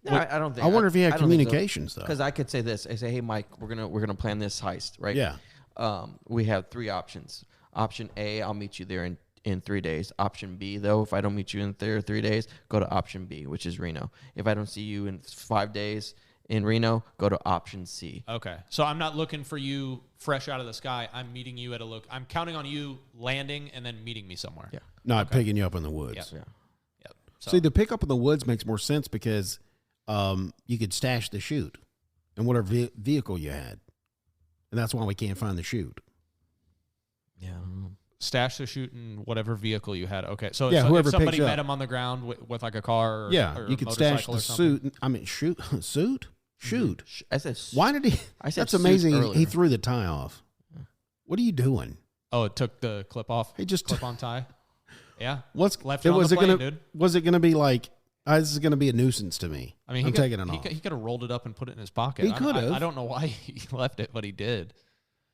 No, I don't think. I wonder if he had I don't think so. communications though. Because I could say this. I say, hey, Mike, we're gonna plan this heist, right? Yeah. We have 3 options. Option A, I'll meet you there in 3 days. Option B, though, if I don't meet you in 3 days, go to option B, which is Reno. If I don't see you in 5 days in Reno, go to option C. okay, so I'm not looking for you fresh out of the sky. I'm meeting you at I'm counting on you landing and then meeting me somewhere. Yeah. Not picking you up in the woods. Yep. Yeah. Yep. So, See, the pickup in the woods makes more sense because you could stash the chute in whatever vehicle you had, and that's why we can't find the chute. Yeah. I don't know. stash the chute in whatever vehicle you had. Okay, so, Yeah, so whoever if somebody picks met up. him on the ground with like a car, or, Yeah, or you a could stash motorcycle the or something. suit. I mean, suit. I said. Why did he? I said That's suit amazing. He earlier. threw the tie off. What are you doing? Oh, it took the clip off. He just clip on tie. Yeah, what's left it on was the it plane, gonna dude. was it gonna be like this is gonna be a nuisance to me? I mean, I'm taking it off. He could have rolled it up and put it in his pocket. He could have. I don't know why he left it, but he did.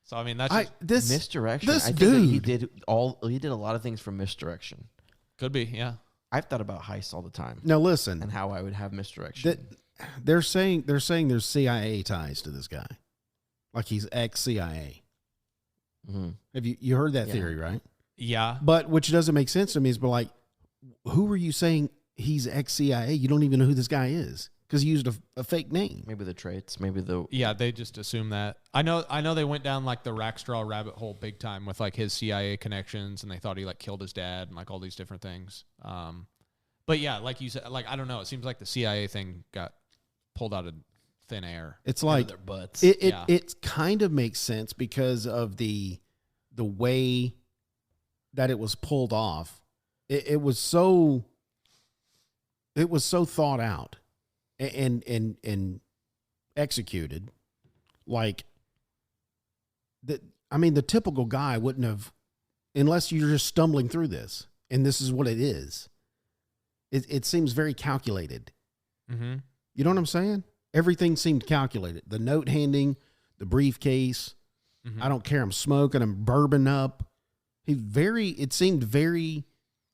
So I mean, that's I just, this Misdirection. This I think dude. that he did a lot of things for misdirection. could be. Yeah. I've thought about heists all the time now listen. and how I would have misdirection. That they're saying there's CIA ties to this guy, like he's ex-CIA. Mm-hmm. Have you heard that Yeah. theory, right? Yeah. But which doesn't make sense to me is, but like, who are you saying he's ex-CIA? You don't even know who this guy is because he used a fake name. Maybe the traits. Maybe the. Yeah, they just assume that. I know they went down like the Rackstraw rabbit hole big time with like his CIA connections, and they thought he like killed his dad and like all these different things. But yeah, like you said, like I don't know. It seems like the CIA thing got pulled out of thin air. It's like their butts. it kind of makes sense because of the way that it was pulled off. It was so thought out and executed. Like I mean, the typical guy wouldn't have, unless you're just stumbling through this, and this is what it is. It seems very calculated. Mm-hmm. You know what I'm saying? Everything seemed calculated. The note handing, the briefcase. Mm-hmm. I don't care. I'm smoking. I'm bourbon up. It seemed very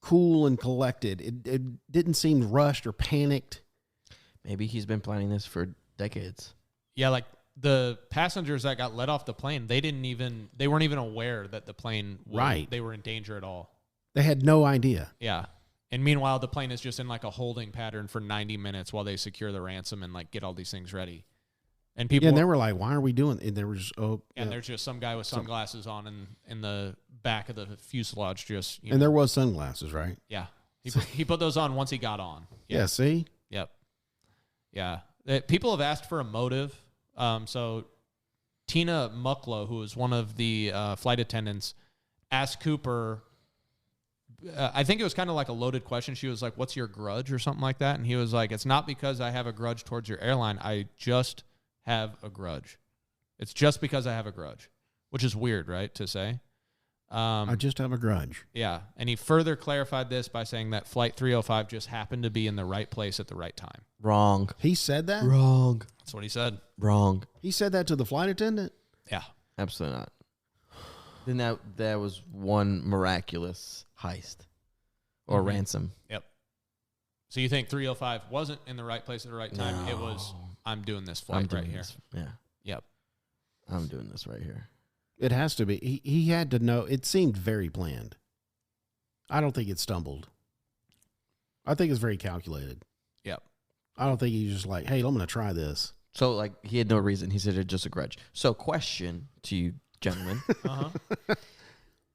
cool and collected. It didn't seem rushed or panicked. Maybe he's been planning this for decades. Yeah, like the passengers that got let off the plane, they weren't even aware that the plane they were in danger at all. They had no idea. Yeah. And meanwhile, the plane is just in like a holding pattern for 90 minutes while they secure the ransom and like get all these things ready. And people, Yeah, and they were like, "Why are we doing?" And they were just, and there's just some guy with sunglasses on in the back of the fuselage. Just and there was sunglasses, right? yeah, he put those on once he got on. Yeah. See, Yep. Yeah. People have asked for a motive. So Tina Mucklow, who was one of the flight attendants, asked Cooper. I think it was kind of like a loaded question. She was like, "What's your grudge?" or something like that, and he was like, "It's not because I have a grudge towards your airline. I just have a grudge. It's just because I have a grudge," which is weird, right, to say. I just have a grudge. Yeah, and he further clarified this by saying that Flight 305 just happened to be in the right place at the right time. Wrong. He said that. Wrong. That's what he said. Wrong. He said that to the flight attendant. Yeah. Absolutely not. Then that was one miraculous heist or ransom. Yep. So you think 305 wasn't in the right place at the right time? It was, I'm doing this flight right here. This. Yeah. Yep. I'm doing this right here. It has to be. He had to know. It seemed very planned. I don't think it stumbled. I think it's very calculated. Yep. I don't think he's just like, "Hey, I'm going to try this." So, like, he had no reason. He said it's just a grudge. So, question to you, gentlemen.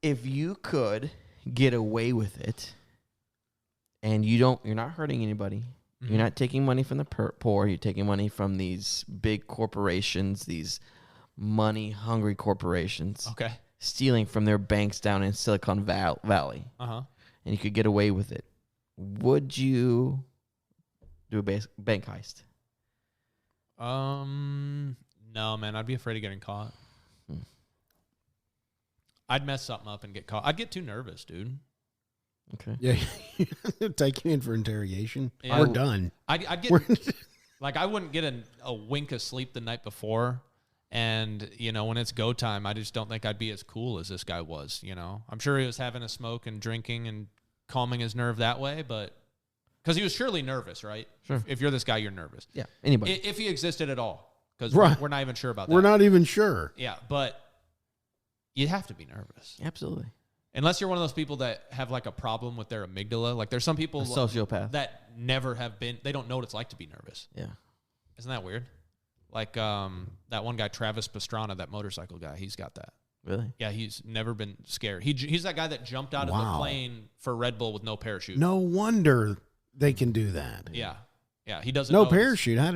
If you could get away with it and you're not hurting anybody, you're not taking money from the poor, you're taking money from these big corporations, these money-hungry corporations, stealing from their banks down in Silicon Valley, and you could get away with it, would you do a bank heist? No, man. I'd be afraid of getting caught. I'd mess something up and get caught. I'd get too nervous, dude. Okay. Yeah. Take you in for interrogation. Yeah. We're done. I'd get like I wouldn't get a wink of sleep the night before, and when it's go time, I just don't think I'd be as cool as this guy was. I'm sure he was having a smoke and drinking and calming his nerve that way, but because he was surely nervous, right? Sure. If you're this guy, you're nervous. Yeah. Anybody. If he existed at all, because Right. we're not even sure about that. We're not even sure. Yeah, but you have to be nervous. Absolutely. Unless you're one of those people that have like a problem with their amygdala. Like there's some people A sociopath. that never have been, they don't know what it's like to be nervous. Yeah. Isn't that weird? Like that one guy, Travis Pastrana, that motorcycle guy, he's got that. Really? Yeah, he's never been scared. He's that guy that jumped out of the plane for Red Bull with no parachute. No wonder they can do that. Yeah. Yeah, he doesn't No know parachute. How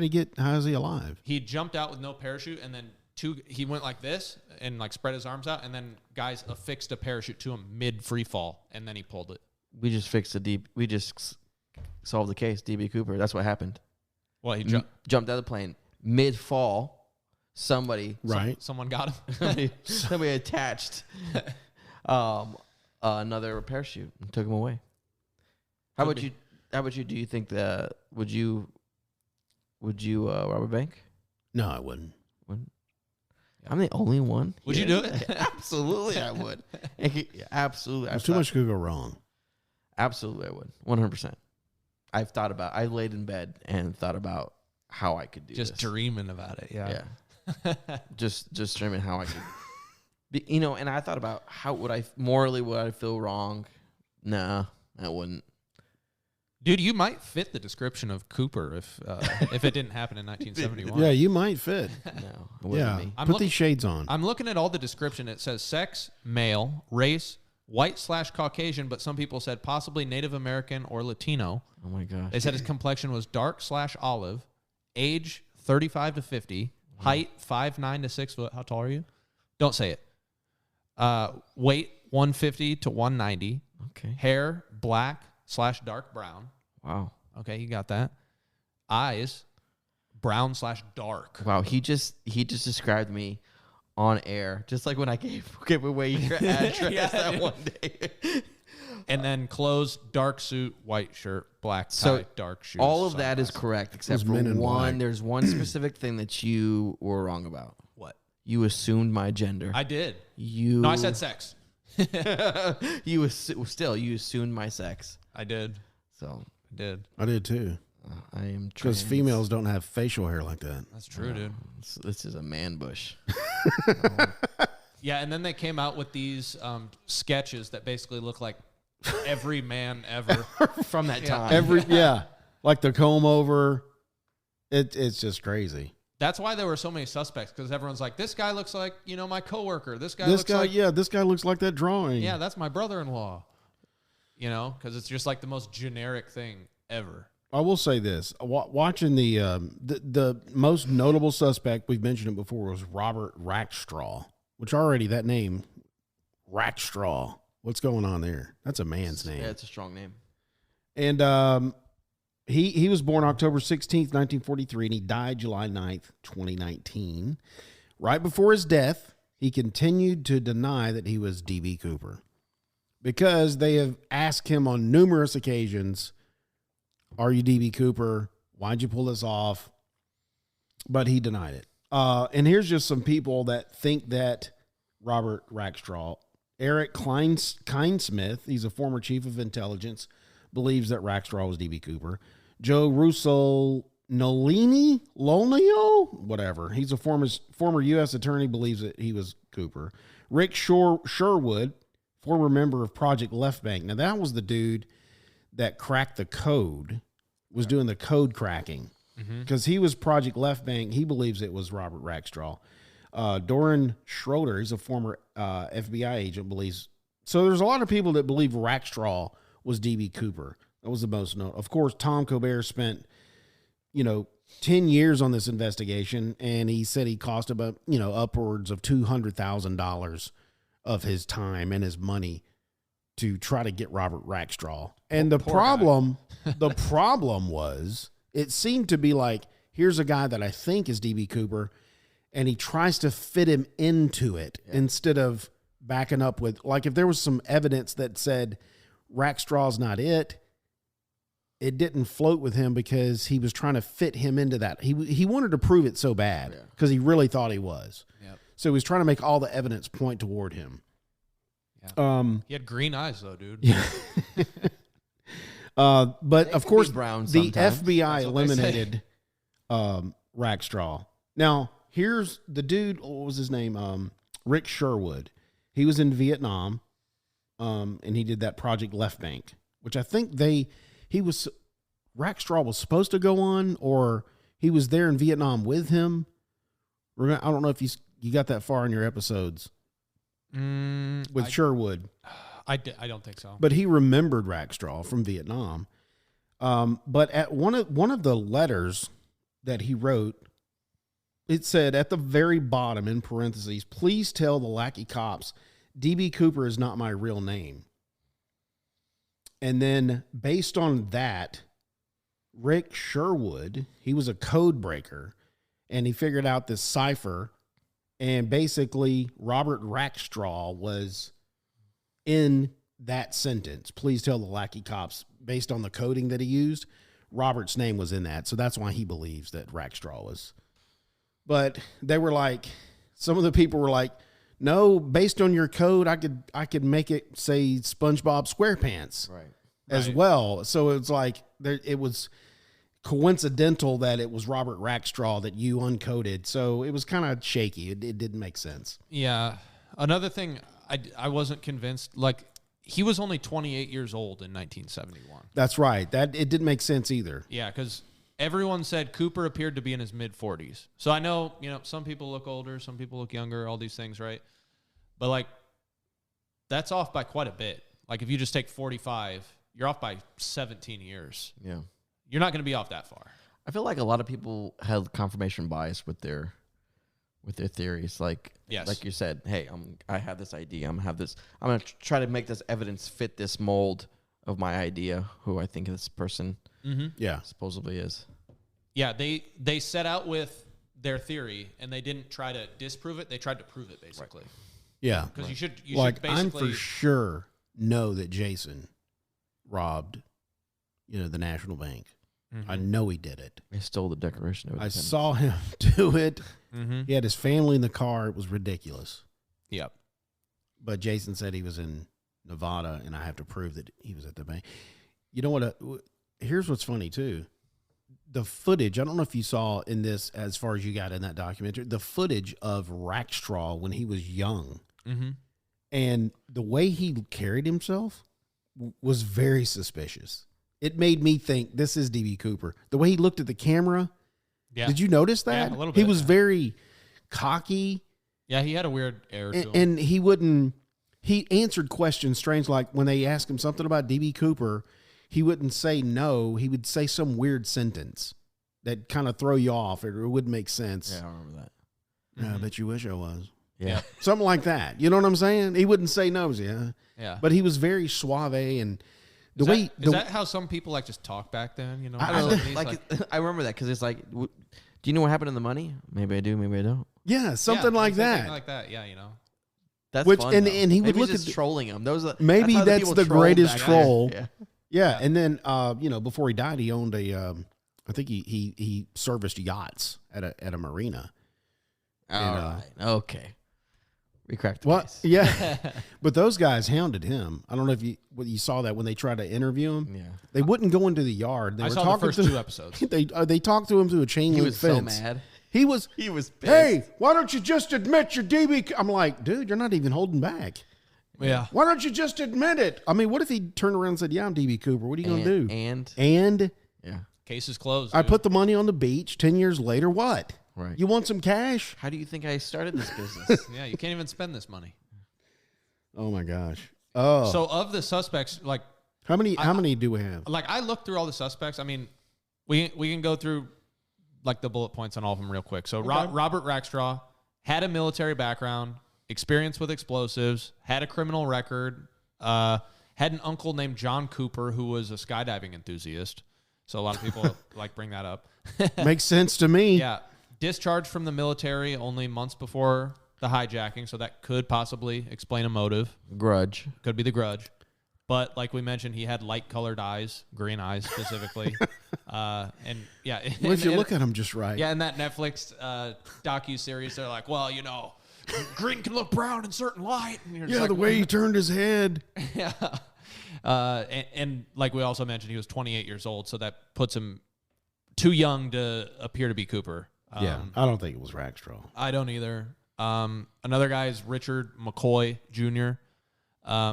is he alive? He jumped out with no parachute, and then he went like this and like spread his arms out, and then guys affixed a parachute to him mid free fall, and then he pulled it. We just we just solved the case. D.B Cooper. That's what happened. Well, he jumped out of the plane mid fall. Somebody someone got him. somebody attached another parachute and took him away. How about you? How about you? Do you think that would you rob a bank? No, I wouldn't. I'm the only one. Would you do it? Absolutely, I would. Absolutely. There's too much could go wrong. Absolutely, I would. 100%. I laid in bed and thought about how I could do just this. dreaming about it. Yeah. just dreaming how I could. And I thought about how would I feel wrong? Nah, I wouldn't. Dude, you might fit the description of Cooper if it didn't happen in 1971. Yeah, you might fit. No, it wasn't me. Put these shades on. I'm looking at all the description. It says sex, male, race, white/Caucasian, but some people said possibly Native American or Latino. Oh my gosh. They said his complexion was dark/olive, age 35 to 50, height 5'9" to 6 foot. How tall are you? Don't say it. Weight 150 to 190. Okay. Hair black/dark brown. Wow. Okay, you got that. Eyes brown/dark. Wow. He just described me on air, just like when I gave away your address that one day. And then clothes, dark suit, white shirt, black tie, dark shoes. All of that is correct, except for Men in one. Black. There's one specific thing that you were wrong about. What? You assumed my gender. I did. No, I said sex. you assumed my sex. I did. So I did. I did too. I am Because females don't have facial hair like that. That's true, dude. This is a man bush. Yeah, and then they came out with these sketches that basically look like every man ever From that time. Like the comb over. It's just crazy. That's why there were so many suspects, because everyone's like, this guy looks like, my coworker. This guy looks like that drawing. Yeah, that's my brother-in-law. Because it's just like the most generic thing ever. I will say this: watching the most notable suspect, we've mentioned it before, was Robert Rackstraw. Which already that name, Rackstraw. What's going on there? That's a man's name. Yeah, it's a strong name. And he was born October 16th, 1943, and he died July 9th, 2019. Right before his death, he continued to deny that he was D.B Cooper, because they have asked him on numerous occasions, "Are you D.B Cooper? Why'd you pull this off?" But he denied it. And here's just some people that think that Robert Rackstraw. Eric Kinesmith, he's a former chief of intelligence, believes that Rackstraw was D.B Cooper. Joe Russo Nolini, whatever. He's a former U.S. attorney, believes that he was Cooper. Rick Sherwood, former member of Project Left Bank. Now, that was the dude that cracked the code, was doing the code cracking. because he was Project Left Bank. He believes it was Robert Rackstraw. Doran Schroeder, he's a former FBI agent, believes. So there's a lot of people that believe Rackstraw was D.B. Cooper. That was the most known. Of course, Tom Colbert spent, 10 years on this investigation, and he said he cost about, upwards of $200,000 of his time and his money to try to get Robert Rackstraw. And the problem was, it seemed to be like, here's a guy that I think is D.B. Cooper, and he tries to fit him into it instead of backing up with, like, if there was some evidence that said Rackstraw's not it didn't float with him because he was trying to fit him into that. He wanted to prove it so bad because he really thought he was. Yep. So he was trying to make all the evidence point toward him. Yeah. He had green eyes though, dude. Yeah. But of course, brown the sometimes. FBI eliminated Rackstraw. Now, here's the dude. What was his name? Rick Sherwood. He was in Vietnam, and he did that Project Left Bank, which I think Rackstraw was supposed to go on, or he was there in Vietnam with him. I don't know if you got that far in your episodes with Sherwood. I don't think so. But he remembered Rackstraw from Vietnam. But at one of the letters that he wrote, it said at the very bottom in parentheses, "Please tell the lackey cops D.B. Cooper is not my real name." And then based on that, Rick Sherwood, he was a code breaker, and he figured out this cipher, and basically Robert Rackstraw was in that sentence. "Please tell the lackey cops," based on the coding that he used, Robert's name was in that. So that's why he believes that Rackstraw was. But they were like, some of the people were like, no, based on your code, I could make it say SpongeBob SquarePants as well. So it's like it was coincidental that it was Robert Rackstraw that you uncoded. So it was kind of shaky. It didn't make sense. Yeah. Another thing, I wasn't convinced. Like, he was only 28 years old in 1971. That's right. It didn't make sense either. Yeah, because everyone said Cooper appeared to be in his mid-40s. So I know, some people look older, some people look younger, all these things, right? But, like, that's off by quite a bit. Like, if you just take 45, you're off by 17 years. Yeah. You're not going to be off that far. I feel like a lot of people have confirmation bias with their theories. Like, like you said, hey, I have this idea. I'm going to try to make this evidence fit this mold of my idea, who I think this person supposedly is. Yeah, they set out with their theory, and they didn't try to disprove it. They tried to prove it, basically. Right. Yeah. Because you should basically... I'm for sure know that Jason robbed, the National Bank. Mm-hmm. I know he did it. He stole the Declaration of Independence. I saw him do it. Mm-hmm. He had his family in the car. It was ridiculous. Yep. But Jason said he was in Nevada, and I have to prove that he was at the bank. You know what? Here's what's funny, too. The footage, I don't know if you saw in this, as far as you got in that documentary, the footage of Rackstraw when he was young. Mm-hmm. And the way he carried himself was very suspicious. It made me think this is D.B. Cooper. The way he looked at the camera. Yeah. Did you notice that? Yeah, a little bit. He was very cocky. Yeah, he had a weird air to him. And he answered questions strange. Like when they asked him something about D.B. Cooper, he wouldn't say no. He would say some weird sentence that kind of throw you off. It wouldn't make sense. Yeah, I remember that. Mm-hmm. I bet you wish I was. Yeah. Something like that. You know what I'm saying? He wouldn't say no. Yeah. But he was very suave, and is that how some people like just talk back then? I don't know. I remember that because it's like, do you know what happened to the money? Maybe I do, maybe I don't. Yeah, something like that. Like that. Yeah, That's fun, and he would maybe look just at trolling him. Maybe that's the greatest troll. Yeah. And then before he died, he owned I think he serviced yachts at a marina. All right. Okay. We cracked the case. Yeah. But those guys hounded him. I don't know if you saw that when they tried to interview him. Yeah. They wouldn't go into the yard. They I were saw talking the first 2 episodes. They talked to him through a chain link fence. He was so mad. He was pissed. Hey, why don't you just admit you're DB? I'm like, dude, you're not even holding back. Yeah. Why don't you just admit it? I mean, what if he turned around and said, yeah, I'm DB Cooper? What are you going to do? And yeah. Case is closed. I dude. put the money on the beach. 10 years later, what? Right. You want some cash? How do you think I started this business? Yeah, you can't even spend this money. Oh my gosh. Oh. So of the suspects, like how many do we have? I looked through all the suspects. I mean, we can go through like the bullet points on all of them real quick. So Robert Rackstraw had a military background, experience with explosives, had a criminal record, had an uncle named John Cooper who was a skydiving enthusiast. So a lot of people like bring that up. Makes sense to me. Yeah. Discharged from the military only months before the hijacking, so that could possibly explain a motive. Grudge. Could be the grudge. But like we mentioned, he had light-colored eyes, green eyes specifically. And yeah. Well, if you look at him just right. Yeah, in that Netflix docu-series, they're like, well, you know, green can look brown in certain light. And you're just Yeah, like, the way he turned his head. Yeah. And like we also mentioned, he was 28 years old, so that puts him too young to appear to be Cooper. Yeah, I don't think it was Rackstraw. I don't either. Another guy is Richard McCoy Jr.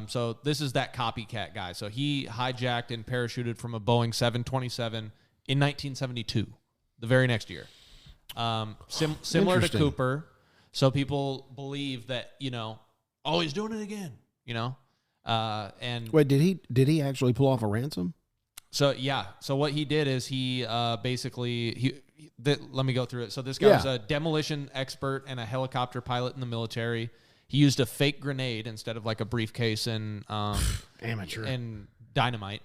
So this is that copycat guy. So he hijacked and parachuted from a Boeing 727 in 1972, the very next year. Similar to Cooper. So people believe that, you know, oh, he's doing it again, you know? And Wait, did he actually pull off a ransom? so, yeah. So what he did is he basically, let me go through it. So this guy was a demolition expert and a helicopter pilot in the military. He used a fake grenade instead of like a briefcase and Amateur. and dynamite.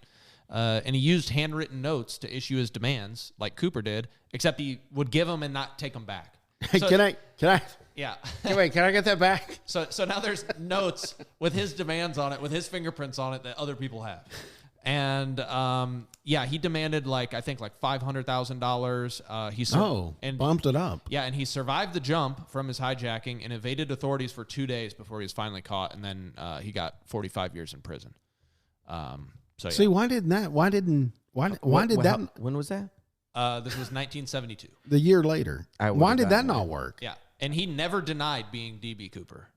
And he used handwritten notes to issue his demands, like Cooper did, except he would give them and not take them back. So, Can I? Yeah. Wait, can I get that back? So now there's notes with his demands on it, with his fingerprints on it that other people have. And he demanded like $500,000. He bumped it up. Yeah, and he survived the jump from his hijacking and evaded authorities for 2 days before he was finally caught, and then he got 45 years in prison. See, why did that? When was that? This was 1972. The year later? Why did that not work? Yeah, and he never denied being D.B. Cooper.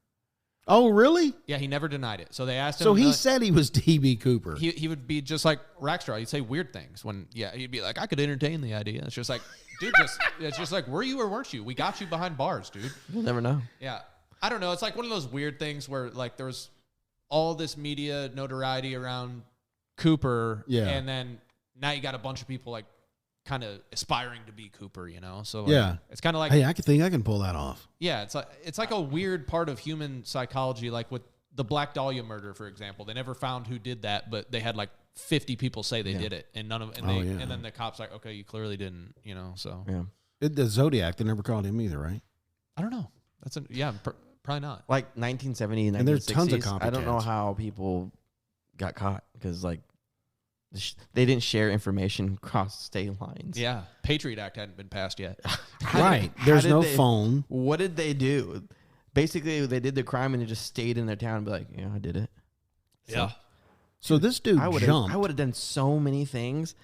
Oh, really? Yeah, he never denied it. So they asked him. So he said he was D.B. Cooper. He would be just like Rackstraw. He'd say weird things when, he'd be like, I could entertain the idea. It's just like, dude, it's just like, were you or weren't you? We got you behind bars, dude. You'll never know. Yeah. I don't know. It's like one of those weird things where like there was all this media notoriety around Cooper. Yeah. And then now you got a bunch of people like kind of aspiring to be Cooper, you know? So like, yeah, it's kind of like, hey, I think I can pull that off. yeah, it's like a weird part of human psychology, like with the Black Dahlia murder, for example. They never found who did that, but they had like 50 people say they did it, and none of and then the cops like, okay, you clearly didn't, you know. So The Zodiac, they never called him either, right? I don't know. That's probably not. Like 1970 and 1960s. And there's tons of I don't know copycats. how people got caught because like they didn't share information across state lines. Yeah, Patriot Act hadn't been passed yet. Right. There's no phone. What did they do? Basically, they did the crime and they just stayed in their town and be like, yeah, I did it. Yeah. So this dude jumped. I would have done so many things.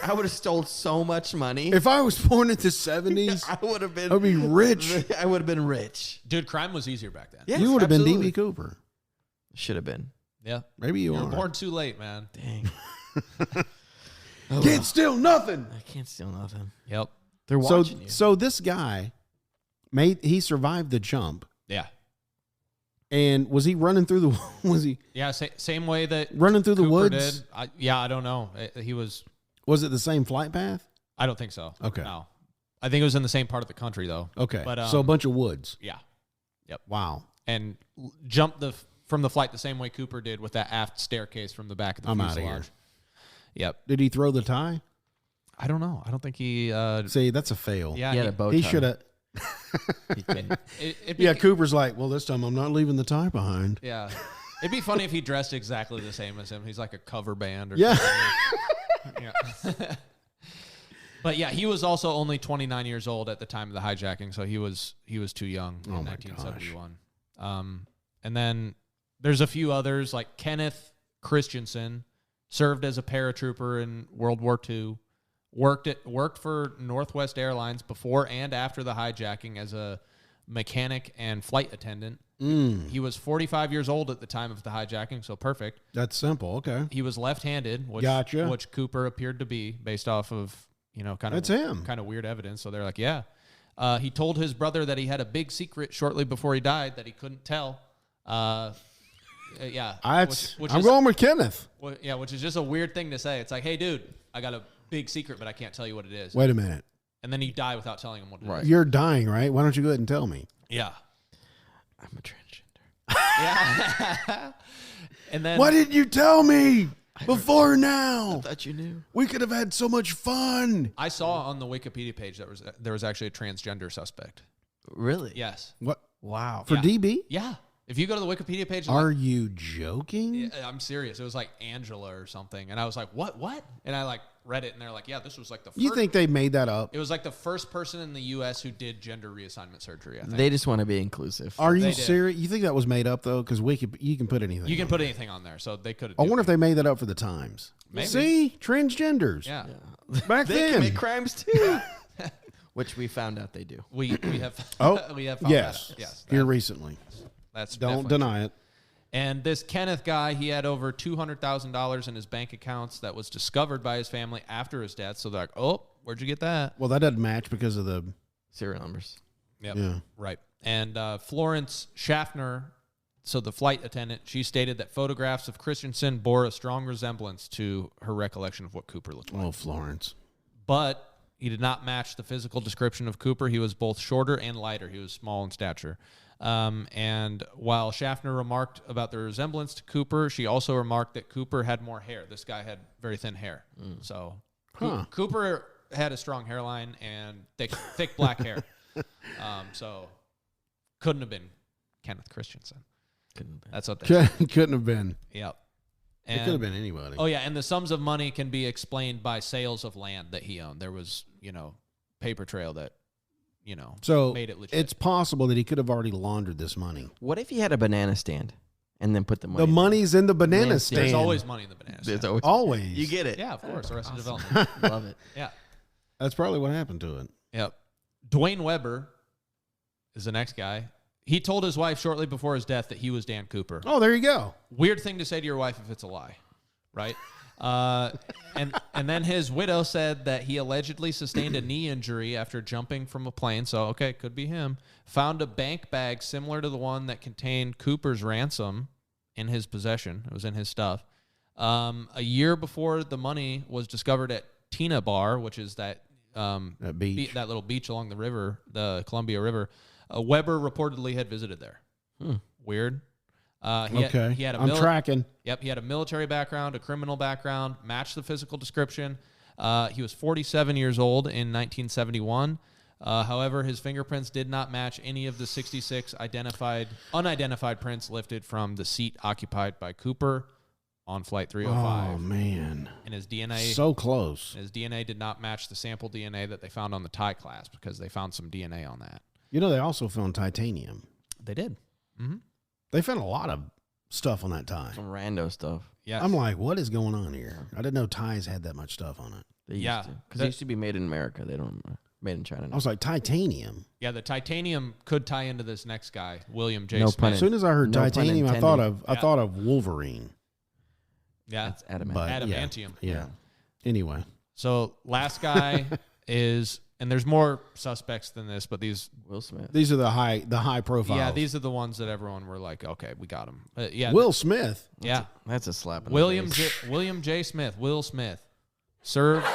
I would have stole so much money. If I was born in the 70s, I would have been. I'd be rich. I would have been rich. Dude, crime was easier back then. Yes, you would have been absolutely. D.B. Cooper. Should have been. Yeah. Maybe you were are. born too late, man. Dang. Can't steal nothing. I can't steal nothing. Yep. They're watching you. So this guy he survived the jump. Yeah. And was he running through the? Was he? Yeah. Same way that running through the Cooper woods. Did. I don't know. He was. Was it the same flight path? I don't think so. Okay. No. I think it was in the same part of the country though. Okay. But so a bunch of woods. Yeah. Yep. Wow. And jumped from the flight the same way Cooper did with that aft staircase from the back of the fuselage. I'm outta here. Yep. Did he throw the tie? I don't know. I don't think he. See, that's a fail. Yeah. He had a bow He tie. should have. It'd be, Yeah, Cooper's like, well, this time I'm not leaving the tie behind. Yeah. It'd be funny if he dressed exactly the same as him. He's like a cover band or Yeah. something. Yeah. But yeah, he was also only 29 years old at the time of the hijacking, so he was too young in 1971. And then there's a few others like Kenneth Christensen, served as a paratrooper in World War II, worked for Northwest Airlines before and after the hijacking as a mechanic and flight attendant. He was 45 years old at the time of the hijacking, so perfect. That's simple. Okay. He was left-handed, which Gotcha. Cooper appeared to be based off of That's him. Kind of weird evidence. So they're like, yeah. He told his brother that he had a big secret shortly before he died that he couldn't tell. Yeah. I'm going with Kenneth. Which is just a weird thing to say. It's like, hey, dude, I got a big secret, but I can't tell you what it is. Wait a minute. And then you die without telling him what it is. You're dying, right? Why don't you go ahead and tell me? Yeah. I'm a transgender. Yeah. And then Why didn't you tell me before now? I thought you knew. We could have had so much fun. I saw on the Wikipedia page that there was actually a transgender suspect. Really? Yes. What? Wow. For Yeah. DB? Yeah. If you go to the Wikipedia page, Are you joking? yeah, I'm serious. It was like Angela or something, and I was like, "What? And I read it, and they're like, "Yeah, this was like the first." You think they made that up? It was like the first person in the U.S. who did gender reassignment surgery. I think They just want to be inclusive. Are you They did. serious? You think that was made up though? Because you can put anything. you can on put there. anything on there, so they could. I wonder if they made that up for the Times. Maybe. See, transgenders. Yeah. Back They then. commit crimes too. Which we found out they do. We have. Oh, we have. Found yes. that out. Yes. Here recently. That's Don't definitely deny it. And this Kenneth guy, he had over $200,000 in his bank accounts that was discovered by his family after his death. So they're like, "Oh, where'd you get that?" Well, that doesn't match because of the. Serial numbers. Yep. Yeah. Right. And Florence Schaffner, so the flight attendant, she stated that photographs of Christensen bore a strong resemblance to her recollection of what Cooper looked like. Oh, Florence. But he did not match the physical description of Cooper. He was both shorter and lighter. He was small in stature. And while Schaffner remarked about the resemblance to Cooper, she also remarked that Cooper had more hair. This guy had very thin hair. So Cooper had a strong hairline and thick black hair. So couldn't have been Kenneth Christensen. Couldn't have been. That's what they said. Couldn't have been. Yep. It could have been anybody. Oh, yeah, and the sums of money can be explained by sales of land that he owned. There was, paper trail that, So made it legit. it's possible that he could have already laundered this money. What if he had a banana stand and then put the money? The money's in the banana Banana stand. There's always money in the banana There's stand. always. Always. You get it. Yeah, of course. Arrested Development. Love it. Yeah. That's probably what happened to it. Yep. Dwayne Weber is the next guy. He told his wife shortly before his death that he was Dan Cooper. Oh, there you go. Weird thing to say to your wife if it's a lie, right? And then his widow said that he allegedly sustained a knee injury after jumping from a plane. So, okay, could be him. Found a bank bag similar to the one that contained Cooper's ransom in his possession. It was in his stuff. A year before the money was discovered at Tina Bar, which is that beach. that little beach along the river, the Columbia River, Weber reportedly had visited there. Weird. He had I'm tracking. Yep, he had a military background, a criminal background, matched the physical description. He was 47 years old in 1971. However, his fingerprints did not match any of the 66 unidentified prints lifted from the seat occupied by Cooper on Flight 305. Oh, man. And his DNA... So close. His DNA did not match the sample DNA that they found on the tie clasp because they found some DNA on that. They also found titanium. They did. Mm-hmm. They found a lot of stuff on that tie. Some rando stuff. Yes. I'm like, what is going on here? I didn't know ties had that much stuff on it. They used Yeah. to. Because they used to be made in America. They don't made in China I now. was like, titanium. Yeah, the titanium could tie into this next guy, William J. No Smith. pun As soon as I heard No pun titanium, I intended. thought of Wolverine. Yeah, That's adamant. But adamantium. Yeah. Anyway, So last guy is, and there's more suspects than this, but these, Will Smith. these are the high profile. yeah, these are the ones that everyone were like, okay, we got him. Yeah, Will Smith. yeah. That's a slap in William the face. William J. Smith, Will Smith, served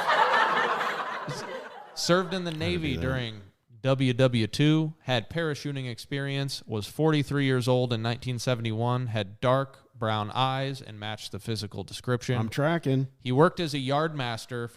in the Navy that. during WW2, had parachuting experience, was 43 years old in 1971, had dark brown eyes, and matched the physical description. I'm tracking. He worked as a yardmaster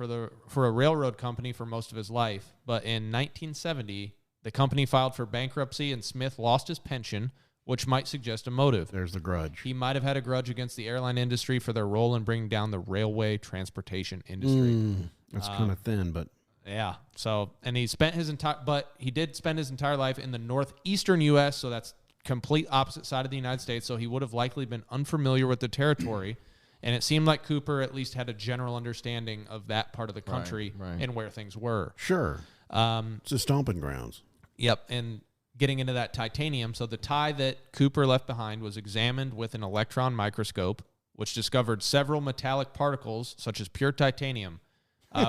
for a railroad company for most of his life, but in 1970, the company filed for bankruptcy and Smith lost his pension, which might suggest a motive. There's the grudge. He might have had a grudge against the airline industry for their role in bringing down the railway transportation industry. That's kind of thin, but Yeah. So, and he did spend his entire life in the northeastern U.S., so that's complete opposite side of the United States, so he would have likely been unfamiliar with the territory, and it seemed like Cooper at least had a general understanding of that part of the country right. and where things were. sure. It's a stomping grounds. Yep, and getting into that titanium, so the tie that Cooper left behind was examined with an electron microscope, which discovered several metallic particles, such as pure titanium,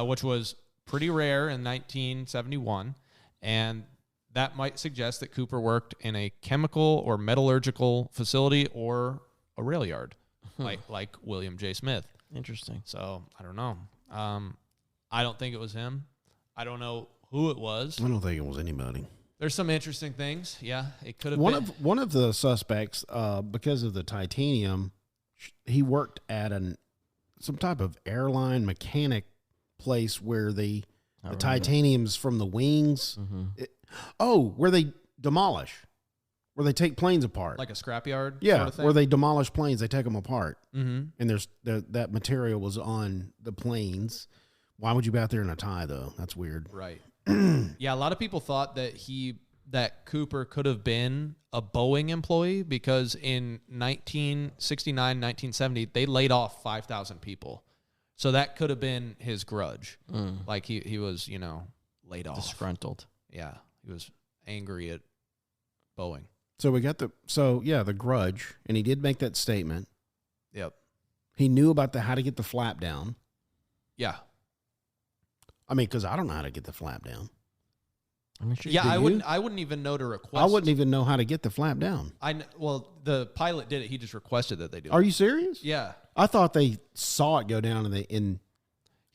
which was pretty rare in 1971, and that might suggest that Cooper worked in a chemical or metallurgical facility or a rail yard, like William J. Smith. Interesting. So I don't know. I don't think it was him. I don't know who it was. I don't think it was anybody. There's some interesting things. Yeah, it could have One been. one of the suspects, because of the titanium, he worked at some type of airline mechanic place where the titanium's from the wings. Where they demolish, where they take planes apart, Like a scrapyard? yeah, sort of thing? where they demolish planes, they take them apart, Mm-hmm. and that material was on the planes. Why would you be out there in a tie though? That's weird. Right. Yeah, a lot of people thought that Cooper could have been a Boeing employee because in 1969, 1970, they laid off 5,000 people. So that could have been his grudge. Like he was, laid off. Disgruntled. Yeah, he was angry at Boeing. So we got the grudge, and he did make that statement. Yep. He knew about how to get the flap down. Yeah. I mean, because I don't know how to get the flap down. I mean, sure. Yeah, Do you? I wouldn't even know to request. I wouldn't even know how to get the flap down. Well, the pilot did it. He just requested that they do it. Are you serious? Yeah. I thought they saw it go down, I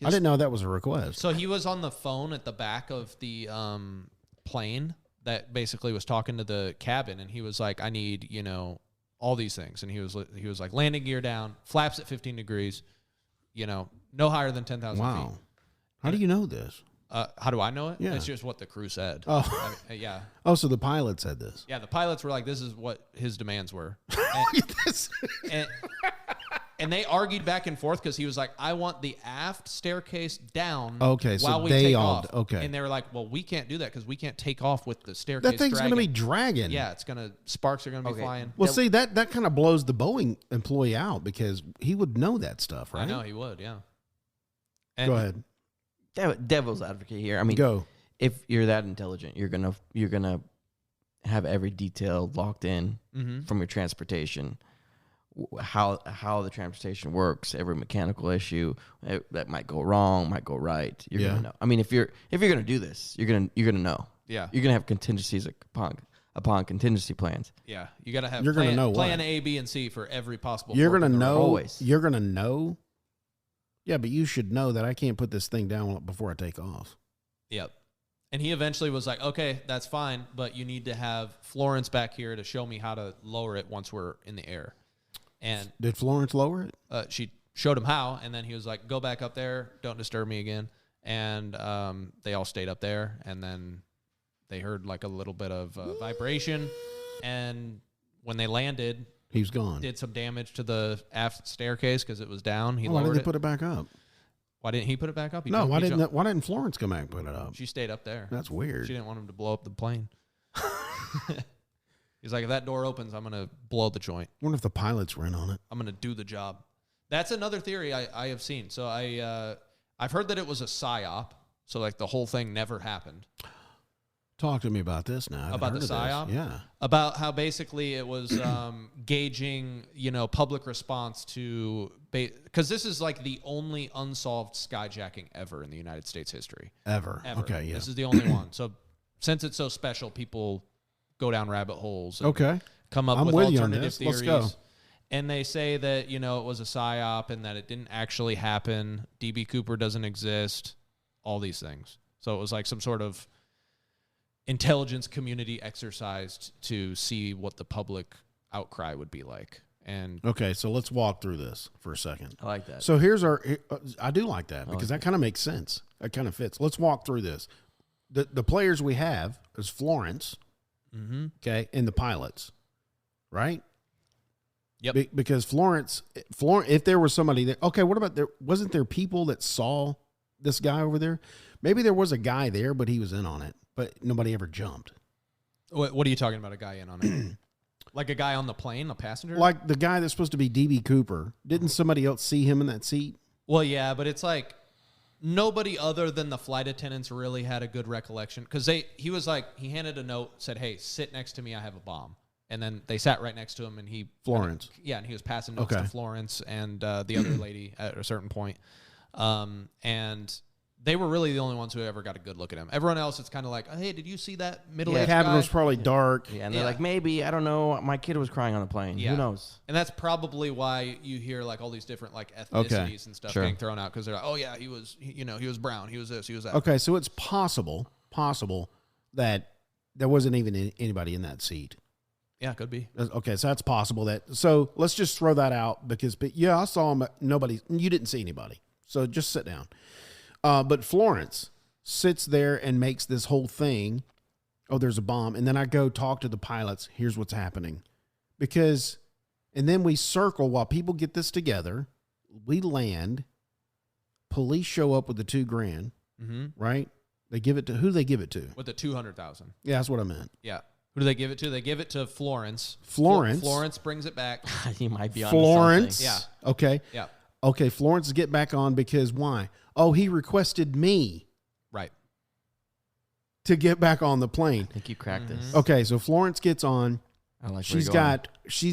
didn't know that was a request. So he was on the phone at the back of the plane that basically was talking to the cabin, and he was like, "I need, all these things." And he was like, "Landing gear down, flaps at 15 degrees, no higher than 10,000 Wow. feet." How do you know this? How do I know it? Yeah. It's just what the crew said. Oh. Yeah. Oh, so the pilot said this. Yeah, the pilots were like, "This is what his demands were." And they argued back and forth because he was like, "I want the aft staircase down." Okay, so while we they take all- off. okay. And they were like, "Well, we can't do that because we can't take off with the staircase." That thing's going to be dragging. Yeah, sparks are gonna be Okay. flying. Well, see, that kind of blows the Boeing employee out because he would know that stuff, right? I know he would. Yeah. And Go ahead. Devil's advocate here. I mean, Go. if you're that intelligent, you're gonna have every detail locked in from your transportation, how the transportation works, every mechanical issue that might go wrong, might go right. You're gonna know. I mean, if you're gonna do this, you're gonna know. Yeah. You're gonna have contingencies upon contingency plans. Yeah, you gotta have. You're gonna plan, know what? plan A, B, and C for every possible. You're fork going to in the road. know. Always. You're going to know. Yeah, but you should know that I can't put this thing down before I take off. Yep. And he eventually was like, "Okay, that's fine, but you need to have Florence back here to show me how to lower it once we're in the air." And Did Florence lower it? she showed him how, and then he was like, "Go back up there, don't disturb me again." And they all stayed up there, and then they heard like a little bit of vibration, and when they landed, He's gone. did some damage to the aft staircase because it was down. He Why lowered did they it. put it back up? Why didn't he put it back up? He No, jumped- why he didn't jumped- why didn't Florence come back and put it up? She stayed up there. That's weird. She didn't want him to blow up the plane. He's like, "If that door opens, I'm gonna blow the joint. I wonder if the pilots were in on it. I'm gonna do the job." That's another theory I have seen. So I've heard that it was a psyop. So like the whole thing never happened. Talk to me about this now. I haven't About heard the of this. psyop? Yeah. About how basically it was gauging, public response to because this is like the only unsolved skyjacking ever in the United States history. Ever. Ever. Okay, yeah. This is the only one. So since it's so special, people go down rabbit holes. And Okay. come up I'm with with you on alternative this. theories. Let's go. And they say that, it was a psyop and that it didn't actually happen. D.B. Cooper doesn't exist. All these things. So it was like some sort of intelligence community exercised to see what the public outcry would be like. And Okay, so let's walk through this for a second. I like that. So here's I do like that because that kind of makes sense. That kind of fits. Let's walk through this. The players we have is Florence, okay, and the pilots, right? Yep. Because Florence, if there was somebody there, okay, what about wasn't there people that saw this guy over there? Maybe there was a guy there, but he was in on it, but nobody ever jumped. what are you talking about? A guy in on it? Like a guy on the plane, a passenger? Like the guy that's supposed to be D.B. Cooper. Didn't somebody else see him in that seat? Well, yeah, but it's like nobody other than the flight attendants really had a good recollection because he handed a note, said, "Hey, sit next to me. I have a bomb." And then they sat right next to him, and Florence. and he was passing notes Okay. to Florence and the other lady at a certain point. And they were really the only ones who ever got a good look at him. Everyone else, it's kind of like, hey, did you see that middle-aged cabin guy? was probably dark. Yeah, and they're like, maybe, I don't know, my kid was crying on the plane. Yeah. Who knows? And that's probably why you hear like all these different like ethnicities and stuff Sure. getting thrown out because they're like, oh yeah, he was brown, he was this, he was that. Okay, so it's possible that there wasn't even anybody in that seat. Yeah, could be. Okay, so that's possible. So let's just throw that out because, but yeah, I saw him. You didn't see anybody. So just sit down. But Florence sits there and makes this whole thing. Oh, there's a bomb. And then I go talk to the pilots. Here's what's happening. And then we circle while people get this together. We land. Police show up with the $2,000, right? They give it to, who do they give it to? With the 200,000. Yeah, that's what I meant. Yeah. Who do they give it to? They give it to Florence. Florence brings it back. He might be on Florence. something. Yeah. Okay. Yeah. Okay, Florence get back on because why? Oh, he requested me Right. to get back on the plane. I think you cracked this. Okay, so Florence gets on. I like where She's you're going.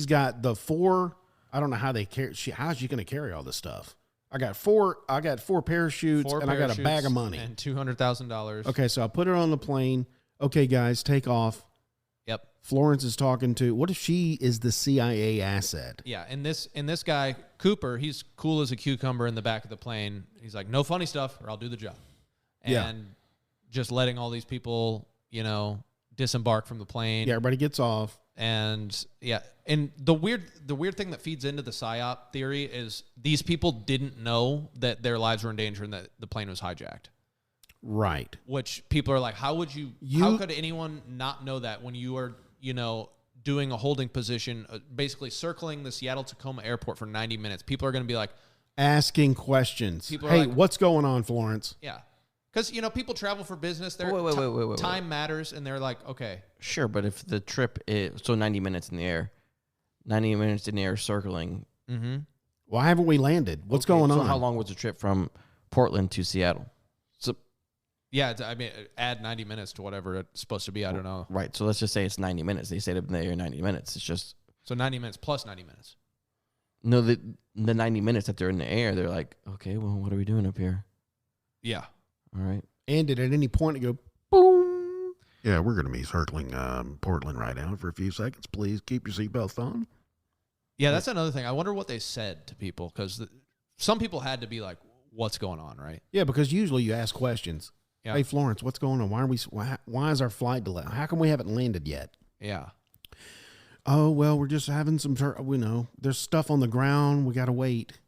got the 4. I don't know how they carry. How's she going to carry all this stuff? I got 4 parachutes and I got a bag of money and $200,000. Okay, so I put it on the plane. Okay, guys, take off. Yep. Florence is talking to. What if she is the CIA asset? Yeah, and this guy Cooper, he's cool as a cucumber in the back of the plane. He's like, no funny stuff, or I'll do the job. And Yeah. just letting all these people, disembark from the plane. Yeah, everybody gets off. And yeah, and the weird thing that feeds into the psyop theory is these people didn't know that their lives were in danger and that the plane was hijacked. Right. Which people are like, how could anyone not know that when you are, doing a holding position, basically circling the Seattle-Tacoma airport for 90 minutes? People are going to be like, asking questions. People are Hey, like- what's going on, Florence? yeah. Because, people travel for business. Their Wait. time matters, and they're like, okay. Sure, but if the trip is, 90 minutes in the air, 90 minutes in the air circling. Mm-hmm. Why haven't we landed? What's going on? So how long was the trip from Portland to Seattle? So Yeah, add 90 minutes to whatever it's supposed to be. I don't know. right, so let's just say it's 90 minutes. They stayed up in the air 90 minutes. It's just So 90 minutes plus 90 minutes. no the 90 minutes that they're in the air. They're like, okay, well, what are we doing up here? Yeah. All right. And did at any point it go boom? Yeah, we're going to be circling Portland right now for a few seconds. Please keep your seatbelts on. Yeah, that's another thing. I wonder what they said to people because some people had to be like, what's going on, right? Yeah, because usually you ask questions. Yeah. Hey, Florence, what's going on? Why is our flight delayed? How come we haven't landed yet? Yeah. Oh, well, we're just having some, there's stuff on the ground. We got to wait.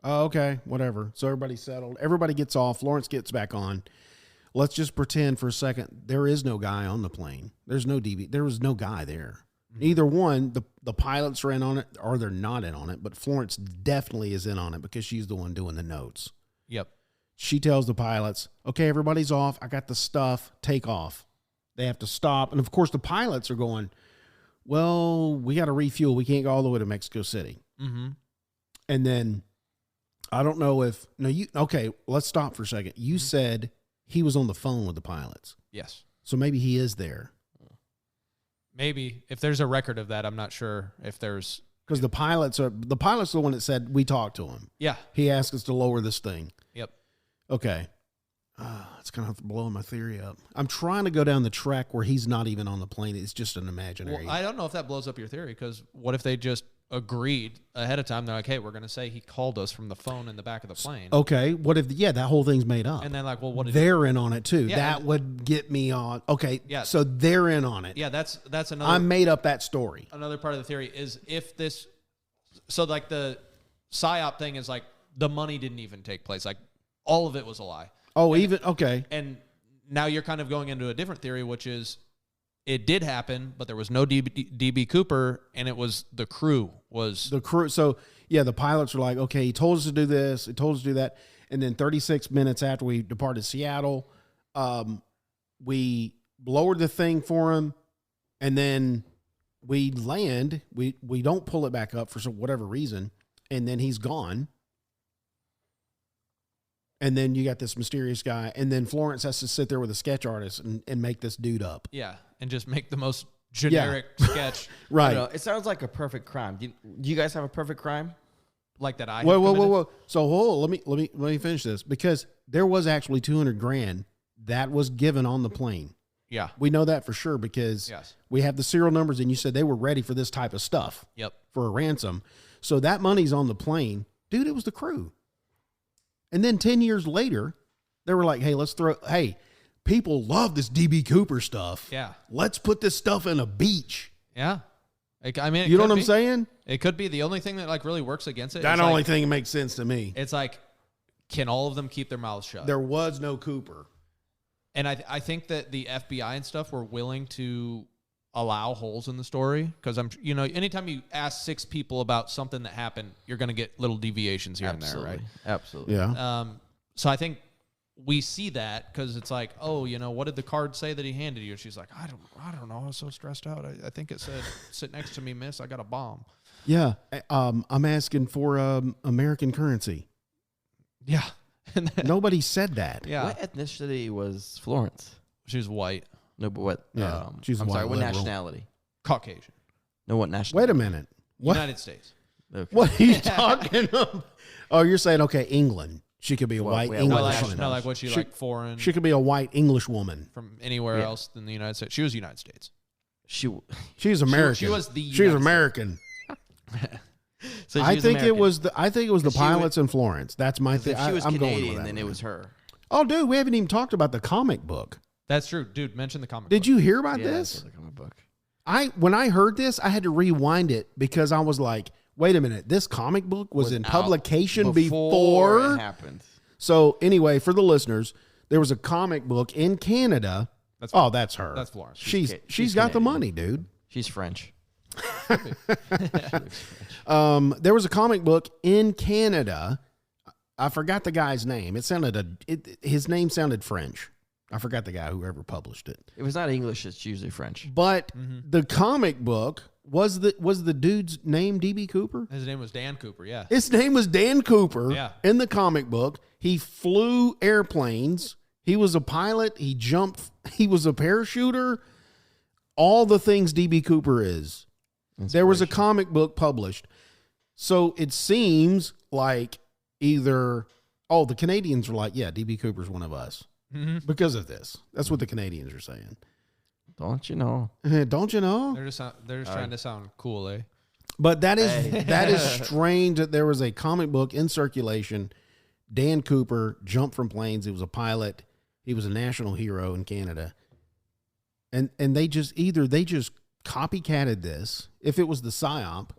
Oh, okay, whatever. So everybody's settled. Everybody gets off. Florence gets back on. Let's just pretend for a second there is no guy on the plane. There's no DB. There was no guy there. Either one, the pilots are in on it or they're not in on it, but Florence definitely is in on it because she's the one doing the notes. Yep. She tells the pilots, okay, everybody's off. I got the stuff. Take off. They have to stop. And, of course, the pilots are going, well, we got to refuel. We can't go all the way to Mexico City. Mm-hmm. And then I don't know if – okay, let's stop for a second. You said he was on the phone with the pilots. Yes. So maybe he is there. Maybe. If there's a record of that, I'm not sure if there's – Because the pilot's are the one that said we talked to him. yeah. He asked us to lower this thing. Yep. Okay. It's kind of blowing my theory up. I'm trying to go down the track where he's not even on the plane. It's just an imaginary. Well, I don't know if that blows up your theory because what if they just agreed ahead of time? They're like, hey, we're going to say he called us from the phone in the back of the plane. Okay. What if, that whole thing's made up. And then like, well, what did they're in on it too. Yeah, that and- would get me on. Okay. Yeah. So they're in on it. Yeah, that's another I made up that story. another part of the theory is if this so like the psyop thing is like the money didn't even take place. Like all of it was a lie. Oh, okay. And now you're kind of going into a different theory, which is it did happen, but there was no D.B Cooper, and it was the crew was The crew. So, yeah, the pilots were like, okay, he told us to do this. He told us to do that. And then 36 minutes after we departed Seattle, we lowered the thing for him. And then we land. We don't pull it back up for whatever reason. And then he's gone. And then you got this mysterious guy. And then Florence has to sit there with a sketch artist and make this dude up. yeah, and just make the most generic sketch. Right. I don't know. It sounds like a perfect crime. Do you guys have a perfect crime? like that I. Whoa. So let me finish this, because there was actually $200,000 that was given on the plane. Yeah. We know that for sure because we have the serial numbers, and you said they were ready for this type of stuff. Yep. For a ransom. So that money's on the plane. Dude, it was the crew. And then 10 years later, they were like, hey, people love this D.B Cooper stuff. Yeah. Let's put this stuff in a beach. Yeah. I mean, you know what I'm saying? It could be. The only thing that like really works against it. That only thing that makes sense to me. It's like, can all of them keep their mouths shut? There was no Cooper. And I think that the FBI and stuff were willing to allow holes in the story, because anytime you ask 6 people about something that happened, you're going to get little deviations here and there, right? Absolutely. Yeah. So I think we see that because it's like, oh, what did the card say that he handed you? And she's like, I don't know. I was so stressed out. I think it said, sit next to me, miss. I got a bomb. Yeah. I'm asking for American currency. Yeah. Nobody said that. Yeah. What ethnicity was Florence? She was white. No, but what? Yeah, she's I'm white sorry. What liberal. nationality? Caucasian. No, what nationality? Wait a minute. What? United States. Okay. What are you talking about? Oh, you're saying, okay, England. She could be a white yeah, English woman. No, like what she like foreign. She could be a white English woman. From anywhere else than the United States. She was United States. She's American. She was the She's United American. So I think it was the She pilots in Florence. That's my thing. If she was I'm going Canadian, with that. then it was her. Oh, dude, we haven't even talked about the comic book. That's true, dude. Mention the comic. Did book. you hear about Yeah, this? that's the comic book. When I heard this, I had to rewind it because I was like, wait a minute, this comic book was in out publication before it happened. So anyway, for the listeners, there was a comic book in Canada. That's her. That's Florence. She's got the Canadian. money, dude. She's French. There was a comic book in Canada. I forgot the guy's name. His name sounded French. I forgot the guy who ever published it. If it's not English, it's usually French. But the comic book was the dude's name D.B. Cooper? His name was Dan Cooper. Yeah. His name was Dan Cooper. Yeah. In the comic book, he flew airplanes. He was a pilot. He jumped. He was a parachuter. All the things D.B. Cooper is. There was a comic book published. So it seems like either, the Canadians were like, yeah, D.B. Cooper's one of us because of this. That's what the Canadians are saying. Don't you know? Don't you know? They're just trying to sound cool, eh? But that is strange that there was a comic book in circulation. Dan Cooper jumped from planes. He was a pilot. He was a national hero in Canada. And they just copycatted this. If it was the PSYOP,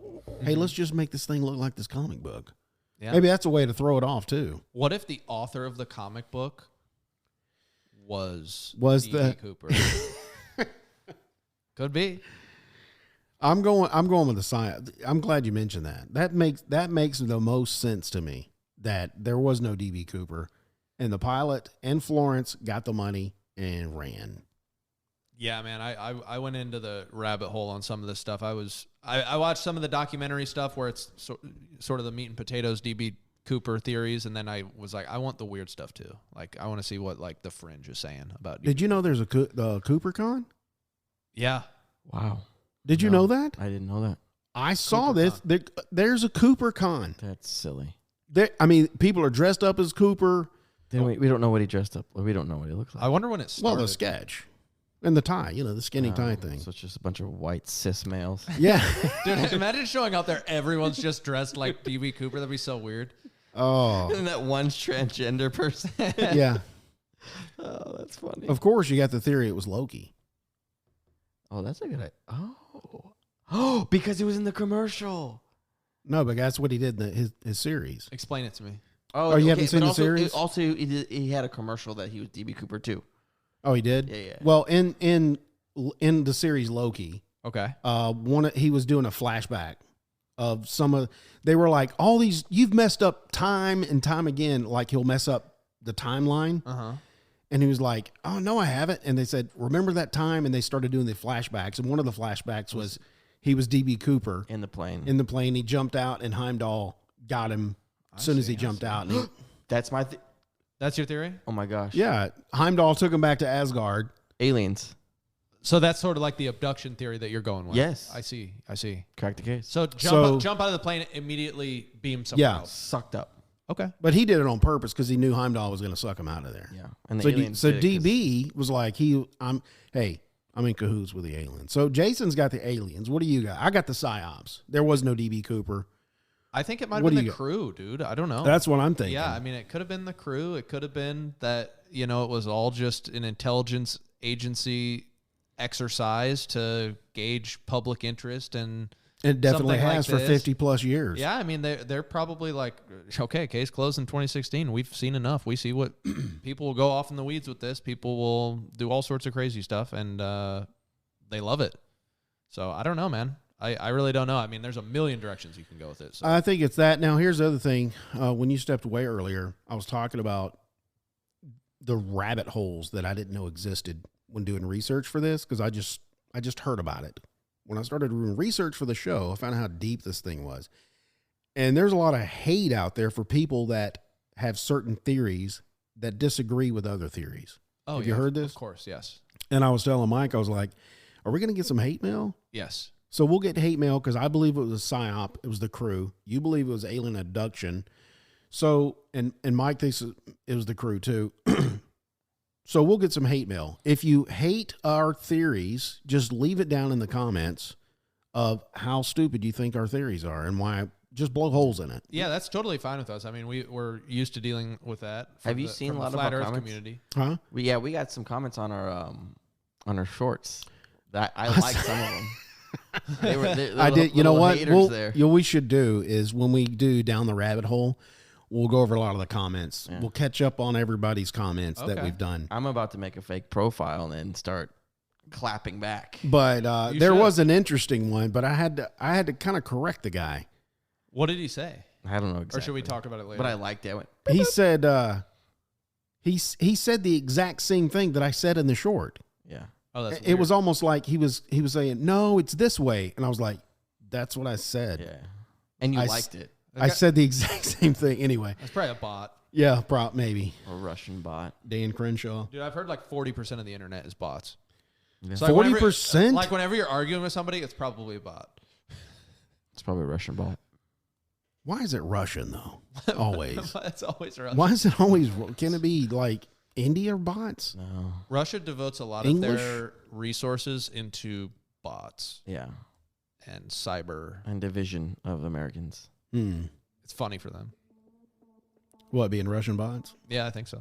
hey, let's just make this thing look like this comic book. Yeah. Maybe that's a way to throw it off too. What if the author of the comic book was the Cooper? Could be. I'm going with the PSYOP. I'm glad you mentioned that. That makes the most sense to me, that there was no D.B. Cooper, and the pilot and Florence got the money and ran. Yeah, man, I went into the rabbit hole on some of this stuff. I watched some of the documentary stuff where it's sort of the meat and potatoes D.B. Cooper theories, and then I was like, I want the weird stuff too. Like, I want to see what like the Fringe is saying about. Did you know there's the Cooper Con? Yeah. Wow. Did you know that? I didn't know that. I saw this. There's a Cooper Con. That's silly. People are dressed up as Cooper. Then we don't know what he dressed up. We don't know what he looks like. I wonder when it started. Well, the sketch and the tie, the skinny tie thing. So it's just a bunch of white cis males. Yeah. Dude, imagine showing out there, everyone's just dressed like D.B. Cooper. That'd be so weird. Oh. And that one transgender person. Yeah. Oh, that's funny. Of course, you got the theory it was Loki. Oh, that's a good idea. Oh, because he was in the commercial. No, but that's what he did in his series. Explain it to me. Oh, you haven't seen but the also, series? Also, he had a commercial that he was D.B. Cooper too. Oh, he did? Yeah. Well, in the series Loki, Okay. he was doing a flashback of they were like, all these, you've messed up time and time again. Like, he'll mess up the timeline. Uh-huh. And he was like, oh, no, I haven't. And they said, remember that time? And they started doing the flashbacks. And one of the flashbacks was he was D.B. Cooper. In the plane. He jumped out, and Heimdall got him as soon as he jumped out. And That's my That's your theory? oh, my gosh. yeah, Heimdall took him back to Asgard. Aliens. So that's sort of like the abduction theory that you're going with. Yes. I see. Crack the case. So jump out of the plane, immediately beam somewhere else. Sucked up. Okay. But he did it on purpose because he knew Heimdall was going to suck him out of there. Yeah. And the So, aliens so did it 'cause- DB was like, I'm in cahoots with the aliens. So Jason's got the aliens. What do you got? I got the psyops. There was no DB Cooper. I think it might have What been do the you crew, dude. I don't know. That's what I'm thinking. Yeah, I mean, it could have been the crew. It could have been that, it was all just an intelligence agency exercise to gauge public interest. And it definitely something like has for this. 50 plus years. Yeah, I mean, they're probably like, okay, case closed in 2016. We've seen enough. We see what people will go off in the weeds with this. People will do all sorts of crazy stuff, and they love it. So I don't know, man. I really don't know. I mean, there's a million directions you can go with it. So. I think it's that. Now, here's the other thing. When you stepped away earlier, I was talking about the rabbit holes that I didn't know existed when doing research for this, because I just heard about it. When I started doing research for the show, I found out how deep this thing was. And there's a lot of hate out there for people that have certain theories that disagree with other theories. Oh, Have you heard this? Of course, yes. And I was telling Mike, I was like, are we going to get some hate mail? Yes. So we'll get hate mail because I believe it was a psyop. It was the crew. You believe it was alien abduction. So, and Mike thinks it was the crew too. So we'll get some hate mail. If you hate our theories, just leave it down in the comments of how stupid you think our theories are and why. Just blow holes in it. Yeah, that's totally fine with us. I mean, we're used to dealing with that. Have you seen a lot of flat our Earth comments? community? Huh? We got some comments on our shorts. That I like some of them. I did. You know what? There. We should do is when we do down the rabbit hole, we'll go over a lot of the comments. Yeah. We'll catch up on everybody's comments that Okay. we've done. I'm about to make a fake profile and then start clapping back. But You there should. was an interesting one, but I had to kind of correct the guy. What did he say? I don't know exactly. Or should we talk about it later? But I liked it. I went, He said he said the exact same thing that I said in the short. yeah. Oh, that's It was almost like he was saying, "No, it's this way," and I was like, "That's what I said." Yeah. And you I liked it. I said the exact same thing. Anyway, That's probably a bot. yeah, maybe A Russian bot. Dan Crenshaw. Dude, I've heard like 40% of the internet is bots. Yeah. So, like, whenever- 40%? Like whenever you're arguing with somebody, it's probably a bot. It's probably a Russian bot. Why is it Russian though? Always. It's always Russia. Why is it always? Can it be like India bots? No. Russia devotes a lot English? of their resources into bots Yeah. and cyber. And division of Americans. It's funny for them. What, being Russian bots? Yeah, I think so.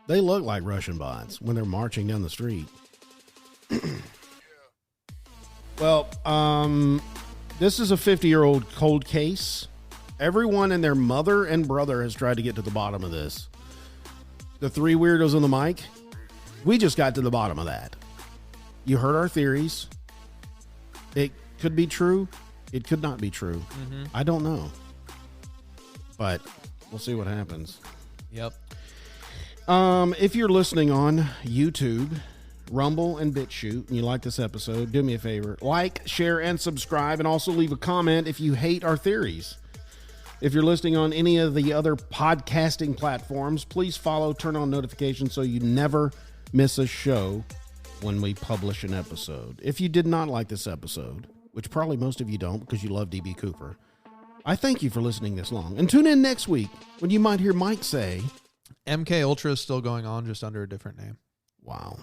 They look like Russian bots when they're marching down the street. Well, this is a 50-year-old cold case. Everyone and their mother and brother has tried to get to the bottom of this. The three weirdos on the mic, we just got to the bottom of that. You heard our theories. It could be true. It could not be true. I don't know. But we'll see what happens. Yep. If you're listening on YouTube, Rumble, and BitChute, and you like this episode, do me a favor. Like, share, and subscribe, and also leave a comment if you hate our theories. If you're listening on any of the other podcasting platforms, please follow, turn on notifications so you never miss a show when we publish an episode. If you did not like this episode, which probably most of you don't because you love D.B Cooper, I thank you for listening this long. And tune in next week when you might hear Mike say, MK Ultra is still going on, just under a different name. wow.